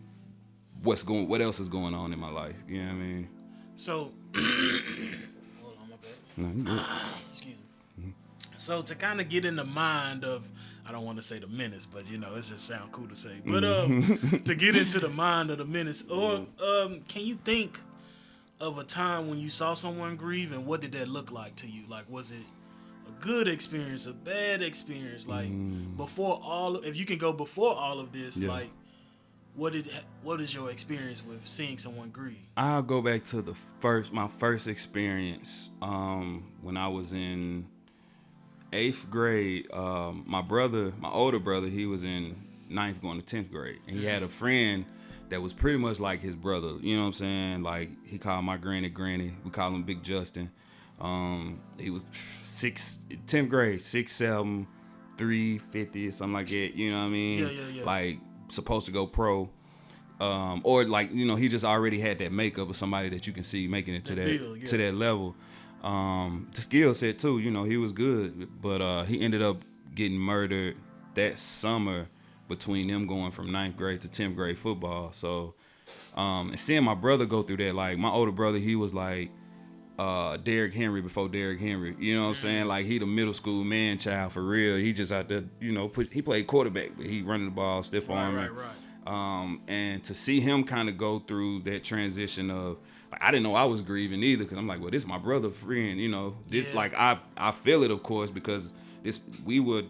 what else is going on in my life. You know what I mean? So, hold on, my bad. No, you good. Excuse me. So to kind of get in the mind of, I don't want to say the menace, but you know, it just sound cool to say. But to get into the mind of the menace, or can you think of a time when you saw someone grieve, and what did that look like to you? Like, was it a good experience, a bad experience? Like if you can go before all of this, Yeah. like what is your experience with seeing someone grieve? I'll go back to my first experience when I was in 8th grade. My older brother, he was in 9th going to 10th grade, and he had a friend that was pretty much like his brother. You know what I'm saying? Like, he called my granny. We call him Big Justin. He was 10th grade, 6'7", 350 or something like that. You know what I mean? Yeah. Like, supposed to go pro. Or like, you know, he just already had that makeup of somebody that you can see making it to that level. The skill set too, you know, he was good, but he ended up getting murdered that summer between them going from 9th grade to 10th grade football. So, and seeing my brother go through that, like my older brother, he was like Derrick Henry before Derrick Henry. You know what I'm saying? Like, he the middle school man child for real. He just out there, you know, he played quarterback, but he running the ball, stiff arm. Right. And to see him kind of go through that transition of, like, I didn't know I was grieving either, because I'm like, well, this is my brother friend, you know. This like I feel it, of course, because we went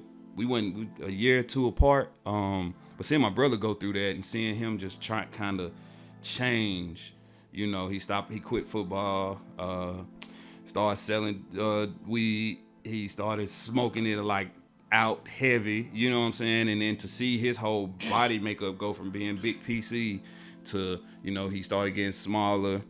a year or two apart. But seeing my brother go through that and seeing him just try kind of change, you know, he quit football, started selling weed, he started smoking it like out heavy, you know what I'm saying? And then to see his whole body makeup go from being big PC to, you know, he started getting smaller.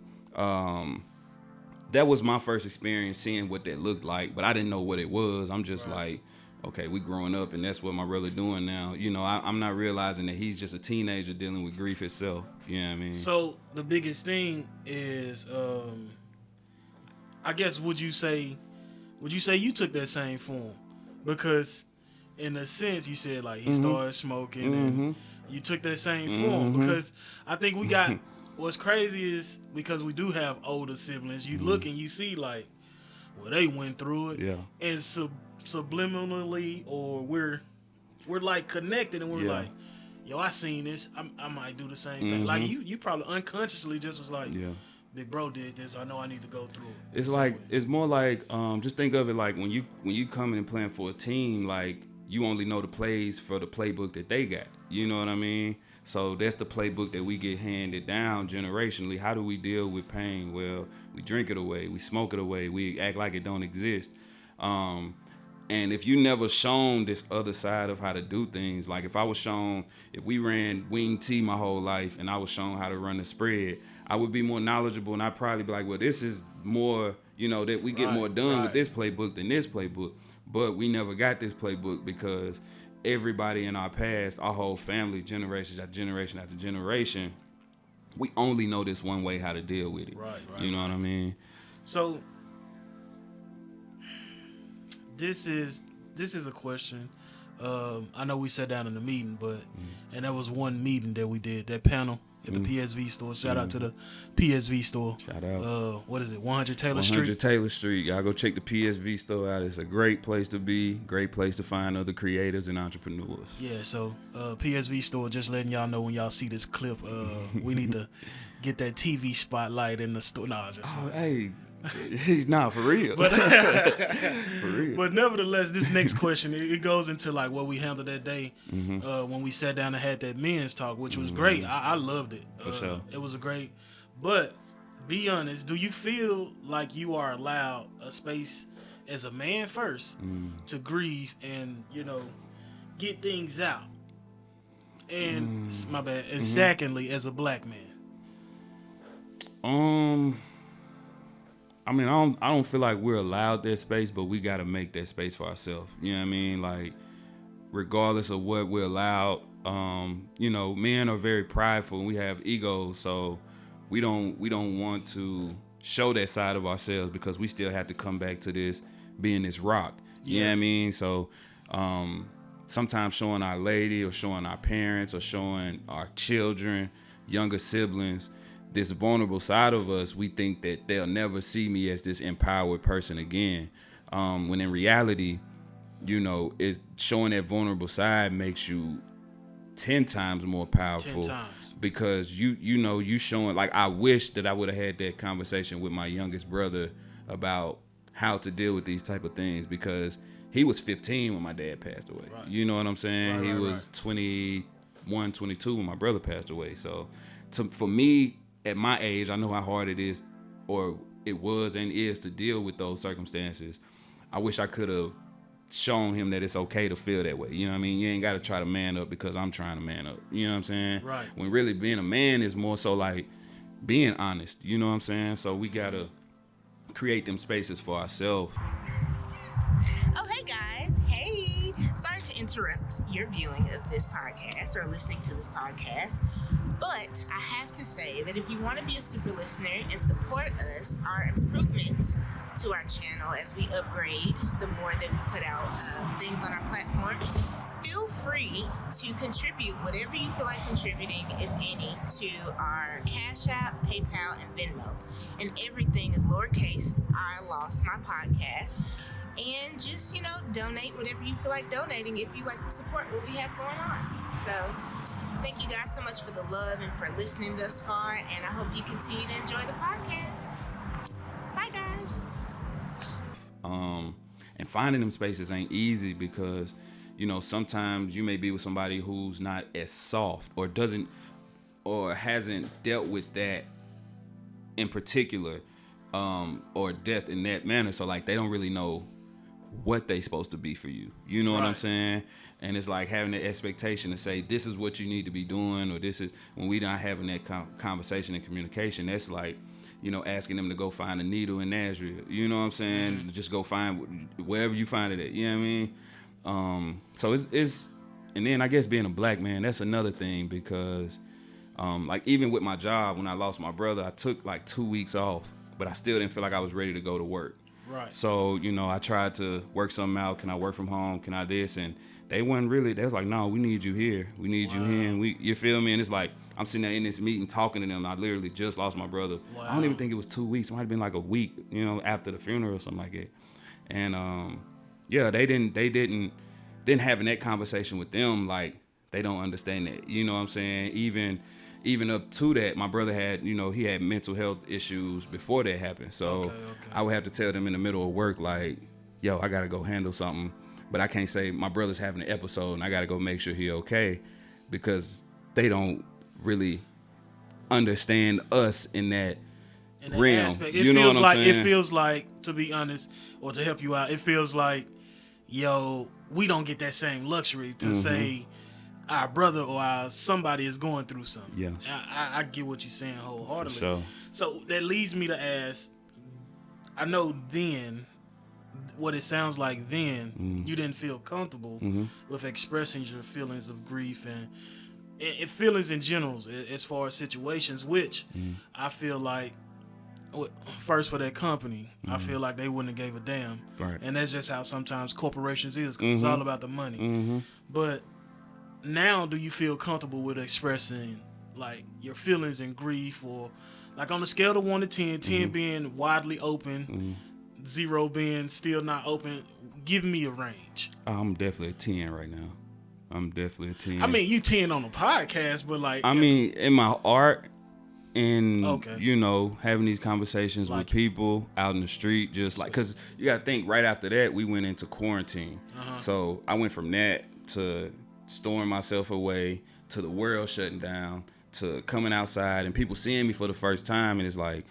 That was my first experience seeing what that looked like, but I didn't know what it was. I'm just like, okay, we growing up, and that's what my brother doing now. You know, I'm not realizing that he's just a teenager dealing with grief itself. You know what I mean? So the biggest thing is, I guess, would you say you took that same form? Because in a sense, you said like he started smoking, and you took that same form. Because I think we got what's crazy is, because we do have older siblings, you look and you see like, well, they went through it, and subliminally, or we're like connected, and we're like, yo, I seen this, I might do the same thing. Like you probably unconsciously just was like, big bro did this, I know I need to go through it. It's like, it's more like, just think of it like when you come in and playing for a team, like, you only know the plays for the playbook that they got. You know what I mean? So that's the playbook that we get handed down generationally. How do we deal with pain? Well, we drink it away, we smoke it away, we act like it don't exist. And if you never shown this other side of how to do things, like if we ran wing T my whole life and I was shown how to run the spread, I would be more knowledgeable, and I'd probably be like, well, this is more, you know, that we get more done with this playbook than this playbook. But we never got this playbook because everybody in our past, our whole family, generation after generation after generation, we only know this one way how to deal with it. Right. You know what I mean? So this is a question. I know we sat down in the meeting, but and that was one meeting that we did, that panel at the PSV store. Shout out to the PSV store. Shout out. What is it? 100 Taylor Street. 100 Taylor Street. Y'all go check the PSV store out. It's a great place to be. Great place to find other creators and entrepreneurs. Yeah. So PSV store. Just letting y'all know when y'all see this clip. We need to get that TV spotlight in the store. Nah, just. Hey. Nah, for real. But for real. But nevertheless, this next question, it goes into like what we handled that day when we sat down and had that men's talk, which was great. I loved it. For sure. It was great. But be honest, do you feel like you are allowed a space as a man first to grieve and, you know, get things out? And my bad. And secondly, as a black man. I mean, I don't feel like we're allowed that space, but we got to make that space for ourselves. You know what I mean? Like, regardless of what we're allowed, you know, men are very prideful and we have egos. So we don't want to show that side of ourselves because we still have to come back to this being this rock. You know what I mean? So sometimes showing our lady or showing our parents or showing our children, younger siblings, this vulnerable side of us, we think that they'll never see me as this empowered person again. When in reality, you know, it's showing that vulnerable side makes you 10 times more powerful. 10 times. Because you showing, like, I wish that I would have had that conversation with my youngest brother about how to deal with these type of things, because he was 15 when my dad passed away. Right. You know what I'm saying? He was 21, 22 when my brother passed away. So for me, at my age, I know how hard it is, or it was and is, to deal with those circumstances. I wish I could have shown him that it's okay to feel that way. You know what I mean? You ain't got to try to man up because I'm trying to man up. You know what I'm saying? Right. When really being a man is more so like being honest. You know what I'm saying? So we got to create them spaces for ourselves. Oh, hey guys. Hey. Sorry to interrupt your viewing of this podcast or listening to this podcast, but I have to say that if you want to be a super listener and support us, our improvements to our channel as we upgrade, the more that we put out things on our platform, feel free to contribute whatever you feel like contributing, if any, to our Cash App, PayPal, and Venmo. And everything is lowercase. I lost my podcast. And just, donate whatever you feel like donating if you like to support what we have going on. So thank you guys so much for the love and for listening thus far. And I hope you continue to enjoy the podcast. Bye, guys. And finding them spaces ain't easy because, sometimes you may be with somebody who's not as soft or doesn't or hasn't dealt with that in particular, or death in that manner. So like they don't really know what they supposed to be for you. You know what I'm saying? And it's like having the expectation to say, this is what you need to be doing, or this is, when we not having that conversation and communication, that's like, asking them to go find a needle in Nashville. You know what I'm saying? Mm-hmm. Just go find wherever you find it at. You know what I mean? So it's, and then I guess being a black man, that's another thing because, like even with my job, when I lost my brother, I took like 2 weeks off, but I still didn't feel like I was ready to go to work. Right. So, I tried to work something out. Can I work from home? Can I this? And they was like, no, we need you here. We need you here. And you feel me? And it's like, I'm sitting there in this meeting talking to them. I literally just lost my brother. Wow. I don't even think it was 2 weeks. It might have been like a week, after the funeral or something like that. And, they didn't having that conversation with them. Like, they don't understand that. You know what I'm saying? Even up to that, my brother had, he had mental health issues before that happened. So okay. I would have to tell them in the middle of work, like, yo, I got to go handle something. But I can't say my brother's having an episode and I got to go make sure he okay, because they don't really understand us in that realm. Aspect. It feels like, to be honest, or to help you out, it feels like, yo, we don't get that same luxury to say our brother or our somebody is going through something. Yeah, I get what you're saying wholeheartedly. Sure. So that leads me to ask, I know then, what it sounds like then, you didn't feel comfortable with expressing your feelings of grief and feelings in general as far as situations, which I feel like, first for that company, I feel like they wouldn't have gave a damn. Right. And that's just how sometimes corporations is, because it's all about the money. But now, do you feel comfortable with expressing like your feelings and grief, or like on a scale of 1 to 10, 10 being widely open, 0 being still not open? Give me a range. I'm definitely a 10 right now. I'm definitely a 10. I mean, you 10 on the podcast, but like, in my art and, having these conversations with people out in the street, just like, because you got to think, right after that, we went into quarantine. So I went from that to storing myself away, to the world shutting down, to coming outside and people seeing me for the first time, and it's like,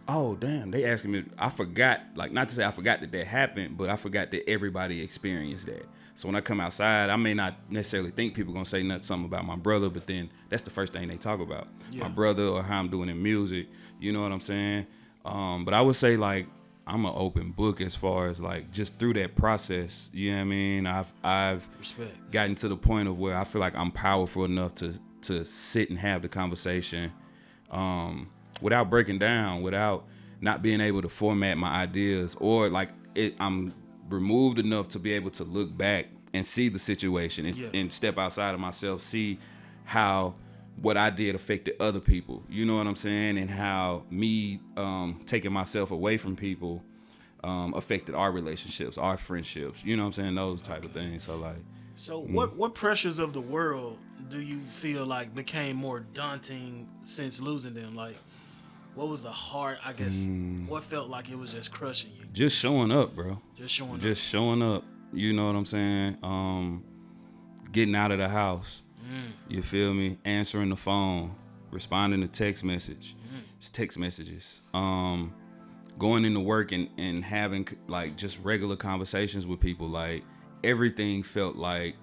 oh damn, they asking me. I forgot, like, not to say I forgot that happened, but I forgot that everybody experienced that. So when I come outside, I may not necessarily think people gonna say something about my brother, but then that's the first thing they talk about, my brother, or how I'm doing in music. You know what I'm saying? But I would say, like, I'm an open book as far as like just through that process. You know what I mean? I've gotten to the point of where I feel like I'm powerful enough to sit and have the conversation without breaking down, without not being able to format my ideas, or like I'm removed enough to be able to look back and see the situation and step outside of myself, see how what I did affected other people. You know what I'm saying? And how me taking myself away from people affected our relationships, our friendships. You know what I'm saying? Those type of things. So like. So what pressures of the world do you feel like became more daunting since losing them? Like, what was the hard, I guess, what felt like it was just crushing you? Just showing up, bro. Just showing up. You know what I'm saying? Getting out of the house. You feel me? Answering the phone, responding to text messages. Going into work and having like just regular conversations with people. Like, everything felt like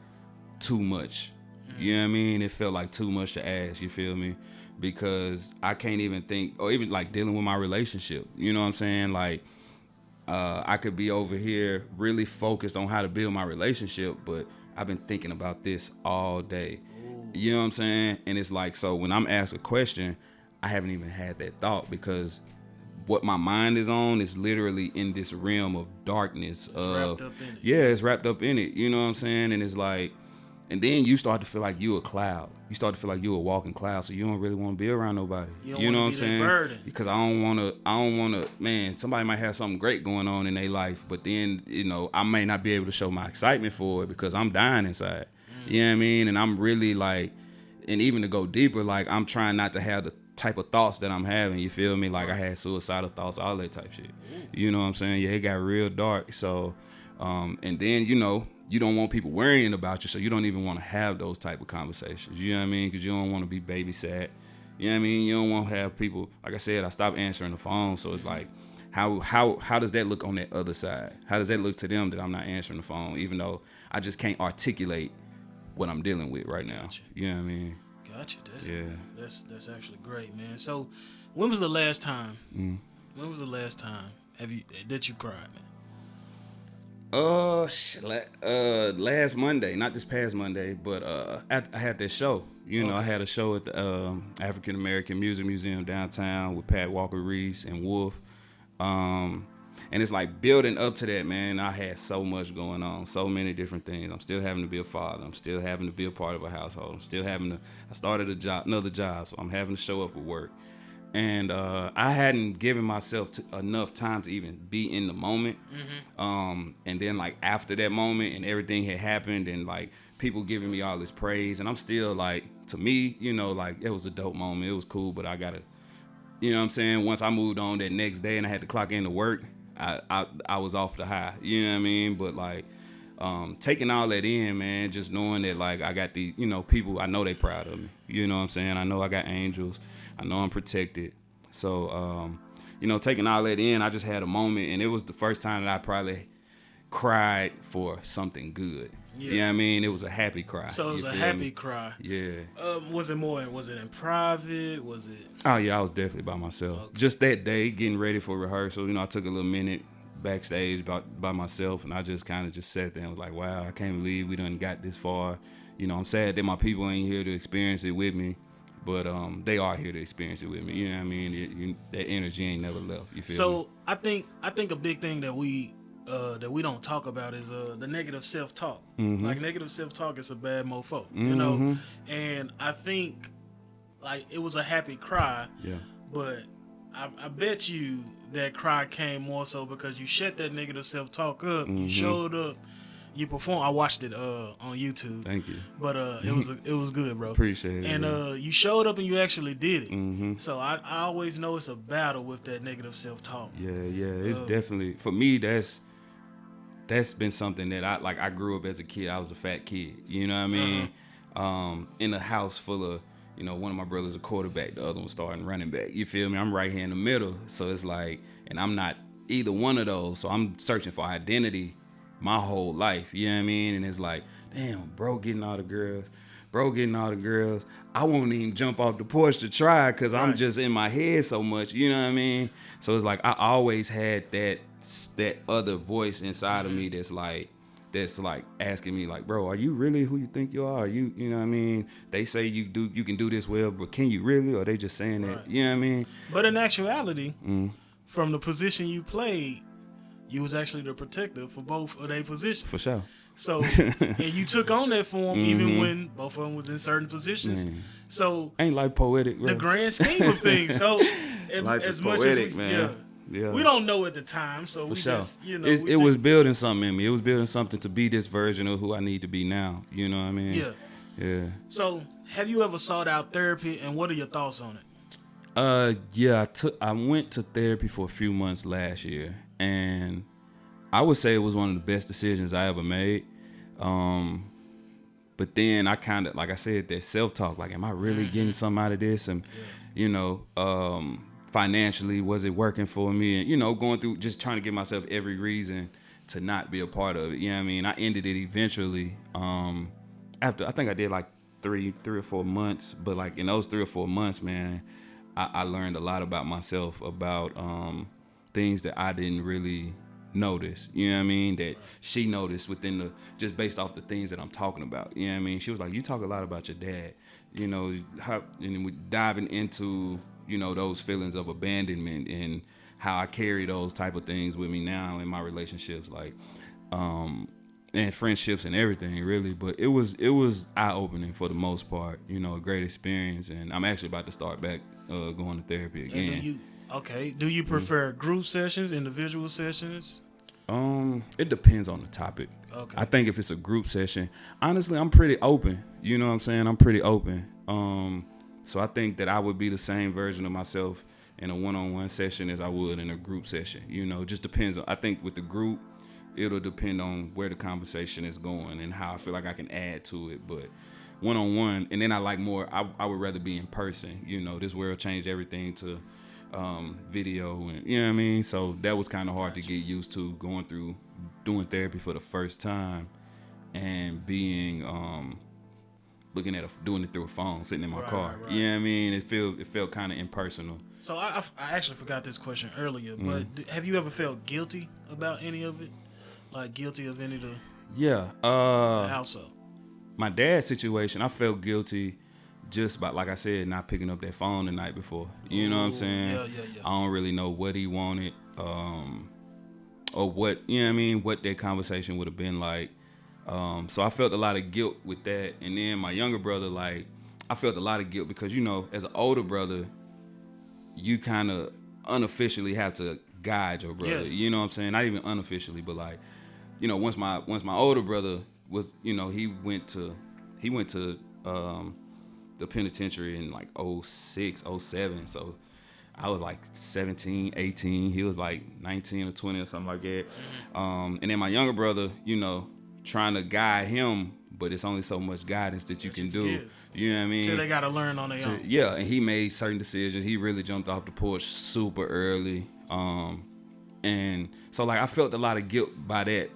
too much. You know what I mean? It felt like too much to ask, you feel me? Because I can't even think, or even like dealing with my relationship. You know what I'm saying? Like, I could be over here really focused on how to build my relationship, but I've been thinking about this all day. You know what I'm saying? And it's like, so when I'm asked a question, I haven't even had that thought, because what my mind is on is literally in this realm of darkness. Wrapped up in it. Yeah, it's wrapped up in it. You know what I'm saying? And it's like, and then you start to feel like you a cloud. You start to feel like you a walking cloud, so you don't really want to be around nobody. You know what I'm saying? Burden. Because I don't want to, man, somebody might have something great going on in their life, but then, you know, I may not be able to show my excitement for it because I'm dying inside. You know what I mean? And I'm really like, and even to go deeper, like, I'm trying not to have the type of thoughts that I'm having, you feel me? Like, I had suicidal thoughts, all that type shit. You know what I'm saying? Yeah, it got real dark. So, and then, you know, you don't want people worrying about you, so you don't even want to have those type of conversations. You know what I mean? Because you don't want to be babysat. You know what I mean? You don't want to have people, like I said, I stopped answering the phone, so it's like, how does that look on that other side? How does that look to them that I'm not answering the phone, even though I just can't articulate what I'm dealing with right now? Gotcha. You know what I mean? Gotcha. Yeah. That's actually great, man. So, when was the last time? When was the last time that you cried, man? Last Monday, not this past Monday, but I had that show. You know, I had a show at the African American Music Museum downtown with Pat Walker Reese and Wolf. And it's like building up to that, man. I had so much going on, so many different things. I'm still having to be a father. I'm still having to be a part of a household. I'm still having to, I started another job, so I'm having to show up at work. And I hadn't given myself enough time to even be in the moment. And then like after that moment and everything had happened and like people giving me all this praise, and I'm still like, to me, you know, like it was a dope moment. It was cool, but I gotta, you know what I'm saying? Once I moved on that next day and I had to clock into work, I was off the high, you know what I mean? But like taking all that in, man, just knowing that like I got the, you know, people, I know they proud of me. You know what I'm saying? I know I got angels. I know I'm protected. So, you know, taking all that in, I just had a moment, and it was the first time that I probably cried for something good. Yeah. You know what I mean? It was a happy cry. So it was a happy cry. Yeah. Was it in private? Was it? Oh, yeah, I was definitely by myself. Okay. Just that day, getting ready for rehearsal, you know, I took a little minute backstage by myself, and I just kind of just sat there and was like, wow, I can't believe we done got this far. You know, I'm sad that my people ain't here to experience it with me. But they are here to experience it with me. You know what I mean? That energy ain't never left. You feel me? So I think a big thing that we don't talk about is the negative self-talk. Like, negative self-talk is a bad mofo, you know? And I think, like, it was a happy cry. Yeah. But I bet you that cry came more so because you shut that negative self-talk up. You showed up. You performed. I watched it on YouTube. Thank you. But it was good, bro. Appreciate it. And you showed up and you actually did it. So I always know it's a battle with that negative self-talk. Yeah. It's definitely, for me, that's been something that I grew up as a kid. I was a fat kid. You know what I mean? In a house full of, you know, one of my brothers a quarterback, the other one starting running back. You feel me? I'm right here in the middle. So it's like, and I'm not either one of those. So I'm searching for identity my whole life, you know what I mean? And it's like, damn, bro getting all the girls. I won't even jump off the porch to try because I'm just in my head so much, you know what I mean? So it's like I always had that other voice inside of me that's that's like asking me like, bro, are you really who you think you are? Are you know what I mean? They say you can do this well, but can you really? Or they just saying Right. it? You know what I mean? But in actuality, from the position you played, you was actually the protector for both of their positions. For sure. So, and you took on that form even when both of them was in certain positions. Man. So, Ain't life poetic, bro? the grand scheme of things. So, Life as is much poetic, as we, man. Yeah. we don't know at the time, so For we sure. just, It was building something in me. It was building something to be this version of who I need to be now. You know what I mean? Yeah. Yeah. So, have you ever sought out therapy, and what are your thoughts on it? Yeah, I went to therapy for a few months last year, and I would say it was one of the best decisions I ever made. But then I kind of, like I said, that self-talk, like, am I really getting something out of this? And, financially, was it working for me? And, going through, just trying to give myself every reason to not be a part of it. You know what I mean? I ended it eventually after, I think I did like three or 4 months. But like in those 3 or 4 months, man, I learned a lot about myself, about things that I didn't really notice, you know what I mean, that she noticed within just based off the things that I'm talking about, you know what I mean. She was like, you talk a lot about your dad, and we diving into, those feelings of abandonment and how I carry those type of things with me now in my relationships, like, and friendships and everything, really. But it was eye-opening for the most part, a great experience, and I'm actually about to start back going to therapy again. Do you prefer group sessions, individual sessions? It depends on the topic. Okay. I think if it's a group session, honestly, I'm pretty open. You know what I'm saying? I'm pretty open. So I think that I would be the same version of myself in a one-on-one session as I would in a group session. Just depends. I think with the group, it'll depend on where the conversation is going and how I feel like I can add to it. But one-on-one, and then I like more, I would rather be in person. This world changed everything to video, and you know what I mean. So that was kind of hard to get used to, going through doing therapy for the first time and being doing it through a phone, sitting in my car. Right. You know what I mean? It felt kind of impersonal. So I actually forgot this question earlier, but have you ever felt guilty about any of it? Like guilty of any of the? Yeah. How so? My dad's situation, I felt guilty just by, like I said, not picking up that phone the night before. You know what I'm saying? Yeah. I don't really know what he wanted, or what, what that conversation would have been like. So I felt a lot of guilt with that. And then my younger brother, like, I felt a lot of guilt because, as an older brother, you kind of unofficially have to guide your brother. Yeah. You know what I'm saying? Not even unofficially, but like, once my older brother was, he went to the penitentiary in like 06, 07. So I was like 17, 18. He was like 19 or 20 or something like that. And then my younger brother, trying to guide him, but it's only so much guidance that you can do. Give. You know what I mean? So they got to learn on their own. Yeah, and he made certain decisions. He really jumped off the porch super early. And so, like, I felt a lot of guilt by that,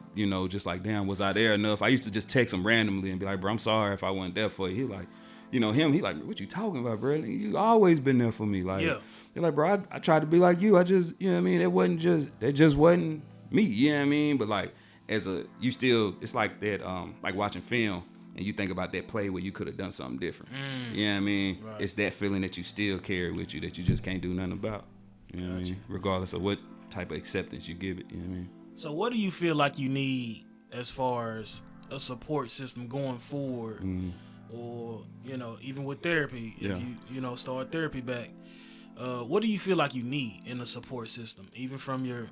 just like, damn, was I there enough? I used to just text him randomly and be like, bro, I'm sorry if I wasn't there for you. He like, he like, what you talking about, bro? You always been there for me. Like, yeah. You're like, bro, I tried to be like you. I just, you know what I mean? That just wasn't me, you know what I mean? But like, it's like that, like watching film and you think about that play where you could have done something different. You know what I mean? Right. It's that feeling that you still carry with you that you just can't do nothing about. You know what I mean? Regardless of what type of acceptance you give it, you know what I mean? So what do you feel like you need as far as a support system going forward? Or, even with therapy, if you start therapy back, what do you feel like you need in a support system, even from your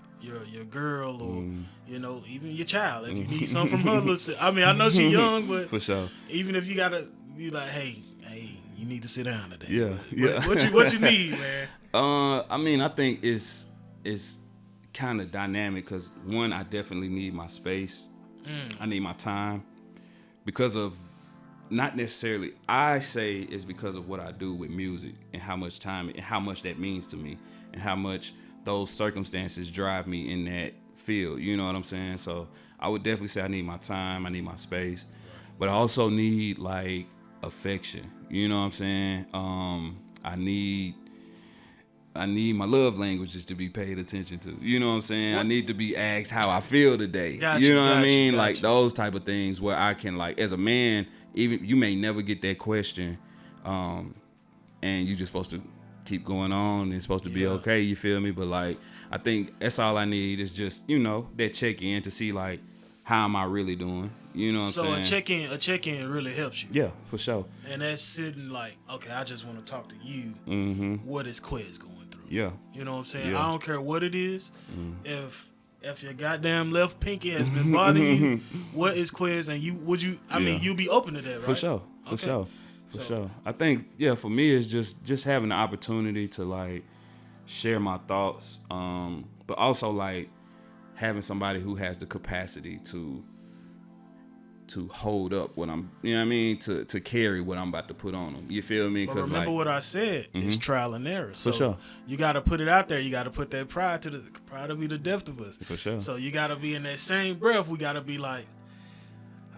girl or even your child? If you need something from her, I mean, I know she's young, but for sure, even if you gotta, you like, hey, you need to sit down today. Yeah. What you need, man? I mean, I think it's kind of dynamic because one, I definitely need my space. I need my time because of. Not necessarily, I say it's because of what I do with music and how much time and how much that means to me and how much those circumstances drive me in that field. You know what I'm saying? So I would definitely say I need my time, I need my space, but I also need like affection. You know what I'm saying? I need I need my love languages to be paid attention to. You know what I'm saying? I need to be asked how I feel today. You know what I mean? Like those type of things where I can, like, as a man, even you may never get that question, and you just supposed to keep going on and it's supposed to be okay. You feel me? But like, I think that's all I need is just, you know, that check in to see like how am I really doing. You know what I'm saying? So a check in really helps you. Yeah, for sure. And that's sitting like, okay, I just want to talk to you. What is Quez going through? Yeah. You know what I'm saying? Yeah. I don't care what it is. If your goddamn left pinky has been bothering you, what is Quez? And you'll be open to that, right? For sure. For sure. I think, for me, it's just having the opportunity to like share my thoughts, but also like having somebody who has the capacity to hold up what I'm, you know what I mean, to carry what I'm about to put on them. You feel me? But remember what I said, it's trial and error. So for sure. You got to put it out there. You got to put that pride will be the death of us. For sure. So you got to be in that same breath. We got to be like,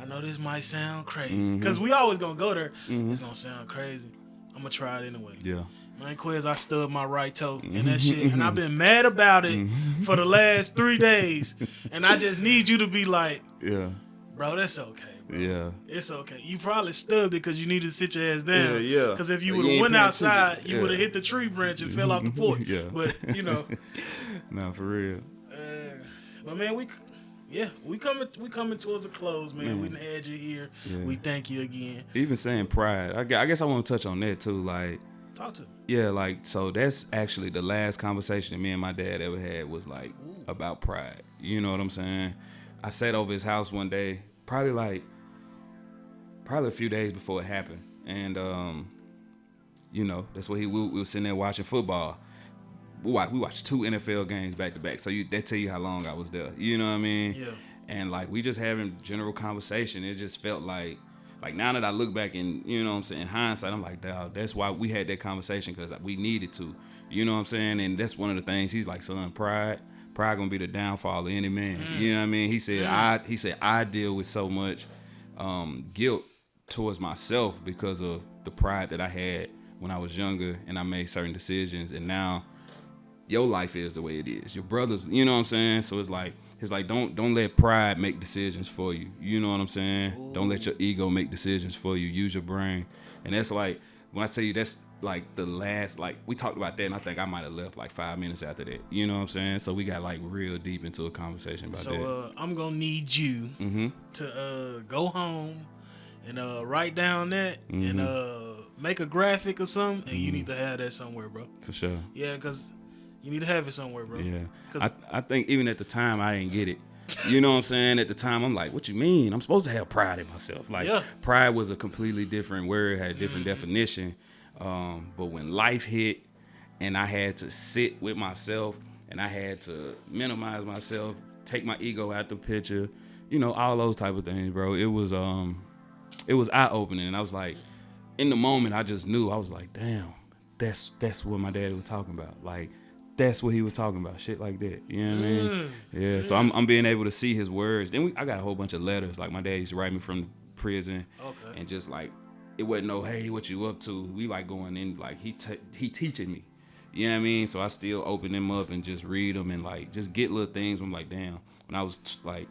I know this might sound crazy. Because we always going to go there. It's going to sound crazy. I'm going to try it anyway. Yeah. Man, Quez, I stubbed my right toe and that shit. And I've been mad about it for the last 3 days. And I just need you to be like, bro, that's okay. Bro. Yeah. It's okay. You probably stubbed it because you needed to sit your ass down. Yeah. Because if you would have went outside, you would have hit the tree branch and fell off the porch. But, you know. Nah, for real. But, man, we coming towards a close, man. We done had you here. Yeah. We thank you again. Even saying pride, I guess I want to touch on that, too. Like, talk to me. Yeah, like, so that's actually the last conversation that me and my dad ever had was, like, about pride. You know what I'm saying? I sat over his house one day, probably a few days before it happened. And, you know, that's what we were sitting there watching football. We watched 2 NFL games back to back. So that tell you how long I was there. You know what I mean? Yeah. And, like, we just having general conversation. It just felt like now that I look back and, you know what I'm saying, in hindsight, I'm like, dawg, that's why we had that conversation, because we needed to. You know what I'm saying? And that's one of the things. He's like, son, pride gonna be the downfall of any man. You know what I mean? He said, I deal with so much guilt towards myself because of the pride that I had when I was younger and I made certain decisions, and now your life is the way it is. Your brothers, you know what I'm saying? So it's like don't let pride make decisions for you. You know what I'm saying? Ooh. Don't let your ego make decisions for you. Use your brain. And that's like, when I tell you that's like the last, like, we talked about that and I think I might have left like 5 minutes after that. You know what I'm saying? So we got like real deep into a conversation about that. So I'm gonna need you to go home and write down that and make a graphic or something, and you need to have that somewhere, bro. For sure. Yeah, because you need to have it somewhere, bro. Yeah. I think even at the time, I didn't get it. You know what I'm saying? At the time, I'm like, what you mean? I'm supposed to have pride in myself. Like, pride was a completely different word, had a different definition. But when life hit and I had to sit with myself and I had to minimize myself, take my ego out the picture, you know, all those type of things, bro. It was eye-opening. And I was like, in the moment, I just knew. I was like, damn, that's what my dad was talking about. Like, that's what he was talking about, shit like that. You know what I mean? Yeah. So I'm being able to see his words. Then I got a whole bunch of letters. Like, my dad used to write me from prison, and just like, it wasn't no, hey, what you up to? We like going in, like he teaching me. You know what I mean? So I still open them up and just read them and like just get little things. I'm like, damn. When I was like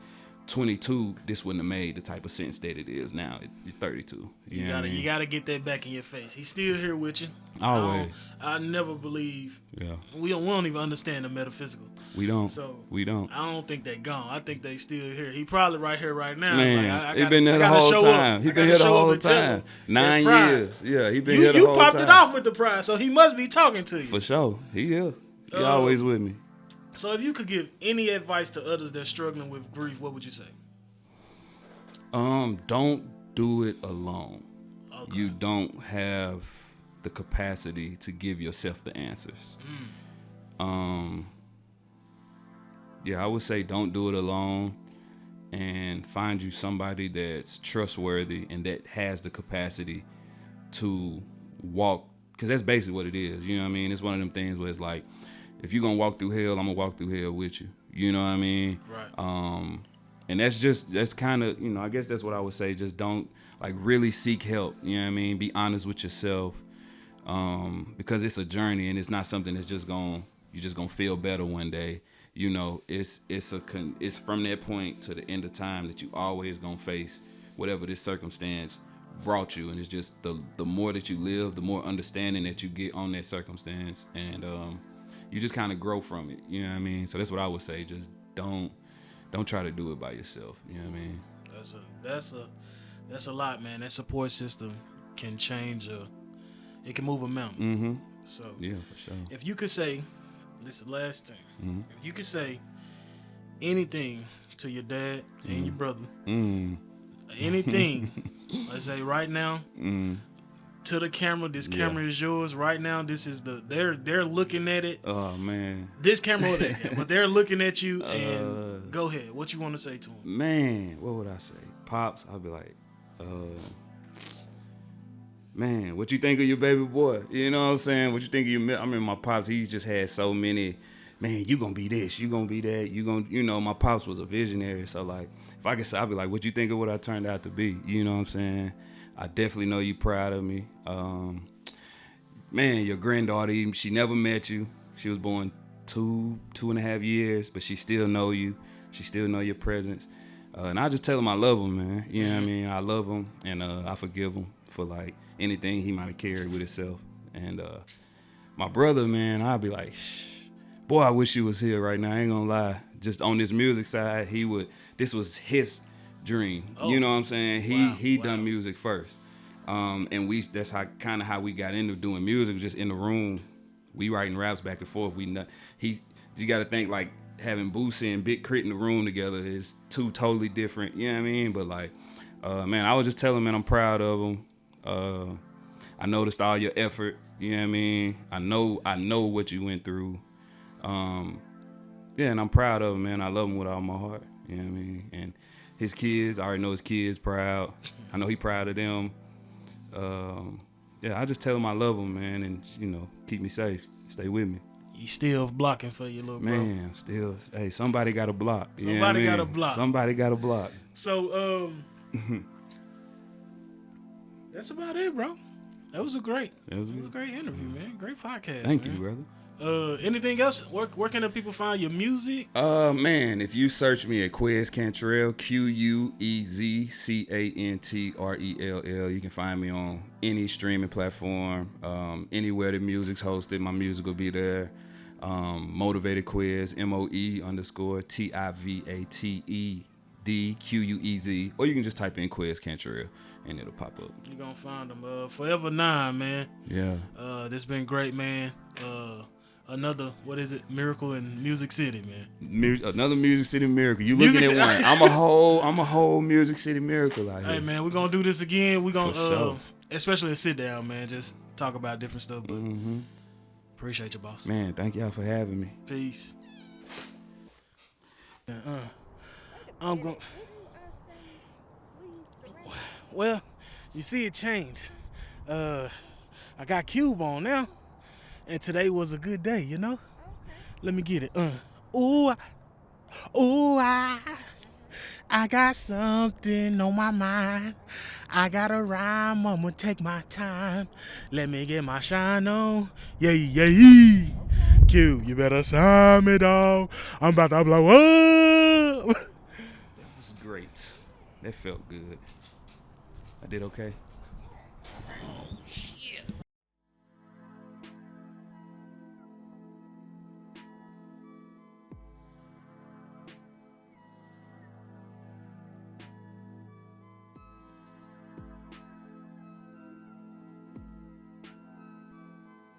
22, this wouldn't have made the type of sense that it is now. You're 32. You gotta get that back in your face. He's still here with you. Always. I never believe. Yeah. We don't even understand the metaphysical. We don't. So we don't. I don't think they gone. I think they still here. He probably right here right now. Man, he been there the whole time. He been here the whole time. 9 years. Yeah, he been here the whole time. You popped it off with the pride, so he must be talking to you. For sure. He is. He always with me. So if you could give any advice to others that's struggling with grief, what would you say? Don't do it alone. Okay. You don't have the capacity to give yourself the answers. Yeah, I would say don't do it alone, and find you somebody that's trustworthy and that has the capacity to walk, because that's basically what it is. You know what I mean? It's one of them things where it's like, if you're gonna walk through hell, I'm gonna walk through hell with you. You know what I mean? Right. And that's kind of, you know, I guess that's what I would say. Just don't, like, really seek help. You know what I mean? Be honest with yourself. because it's a journey and it's not something that's you're just gonna feel better one day. You know, it's from that point to the end of time that you always gonna face whatever this circumstance brought you, and it's just the more that you live, the more understanding that you get on that circumstance, and you just kind of grow from it. You know what I mean? So that's what I would say. Just don't try to do it by yourself. You know what I mean? That's a lot, man. That support system can change it can move a mountain. Mm-hmm. So yeah, for sure. If you could say, this is the last thing. Mm-hmm. If you could say anything to your dad and your brother, anything, let's say right now, to the camera, this camera is yours right now. This is they're looking at it. Oh man. This camera, but they're looking at you. And go ahead. What you want to say to them? Man, what would I say? Pops, I'll be like, man, what you think of your baby boy? You know what I'm saying? What you think of your? I mean, my pops, he's just had so many. Man, you gonna be this, you gonna be that, you know, my pops was a visionary. So like, if I could say, I'd be like, what you think of what I turned out to be? You know what I'm saying? I definitely know you proud of me. Man, your granddaughter, she never met you. She was born 2.5 years, but she still know you. She still know your presence. And I just tell him I love him, man. You know what I mean? I love him, and I forgive him for like anything he might have carried with himself. And my brother, man, I'd be like, boy, I wish you was here right now. I ain't gonna lie. Just on this music side, this was his dream. Oh. You know what I'm saying? He done music first. And that's how we got into doing music, just in the room. We writing raps back and forth. You gotta think like having Boosie and Big Crit in the room together is two totally different, you know what I mean? But like, man, I was just telling him, man, I'm proud of him. I noticed all your effort, you know what I mean? I know what you went through. And I'm proud of him, man. I love him with all my heart, you know what I mean? And his kids, I already know his kids proud. I know he proud of them. I just tell him I love him, man, and, you know, keep me safe. Stay with me. He's still blocking for you, little bro. Man, still. Hey, somebody got to block. Somebody got to block. Somebody got to block. So, that's about it, bro. That was a great interview, man. Great podcast. Thank you, brother. Anything else? Where can the people find your music? Man, if you search me at Quez Cantrell, Quezcantrell, you can find me on any streaming platform. Anywhere the music's hosted, my music will be there. Motivated Quez, MOE_TIVATEDQUEZ, or you can just type in Quez Cantrell and it'll pop up. You're gonna find them. Forever 9, man. Yeah. This been great, man. Another, miracle in Music City, man. Another Music City miracle. You looking at one. I'm a whole Music City miracle out here. Hey, man, we're gonna do this again. We're gonna, sure. Especially a sit down, man. Just talk about different stuff. But appreciate you, boss. Man, thank y'all for having me. Peace. I'm going. Well, you see it changed. I got Cube on now. And today was a good day, you know? Let me get it. I got something on my mind. I got a rhyme, I'ma take my time. Let me get my shine on. Yeah. Q, you better sign me, dog. I'm about to blow up. That was great. That felt good. I did okay.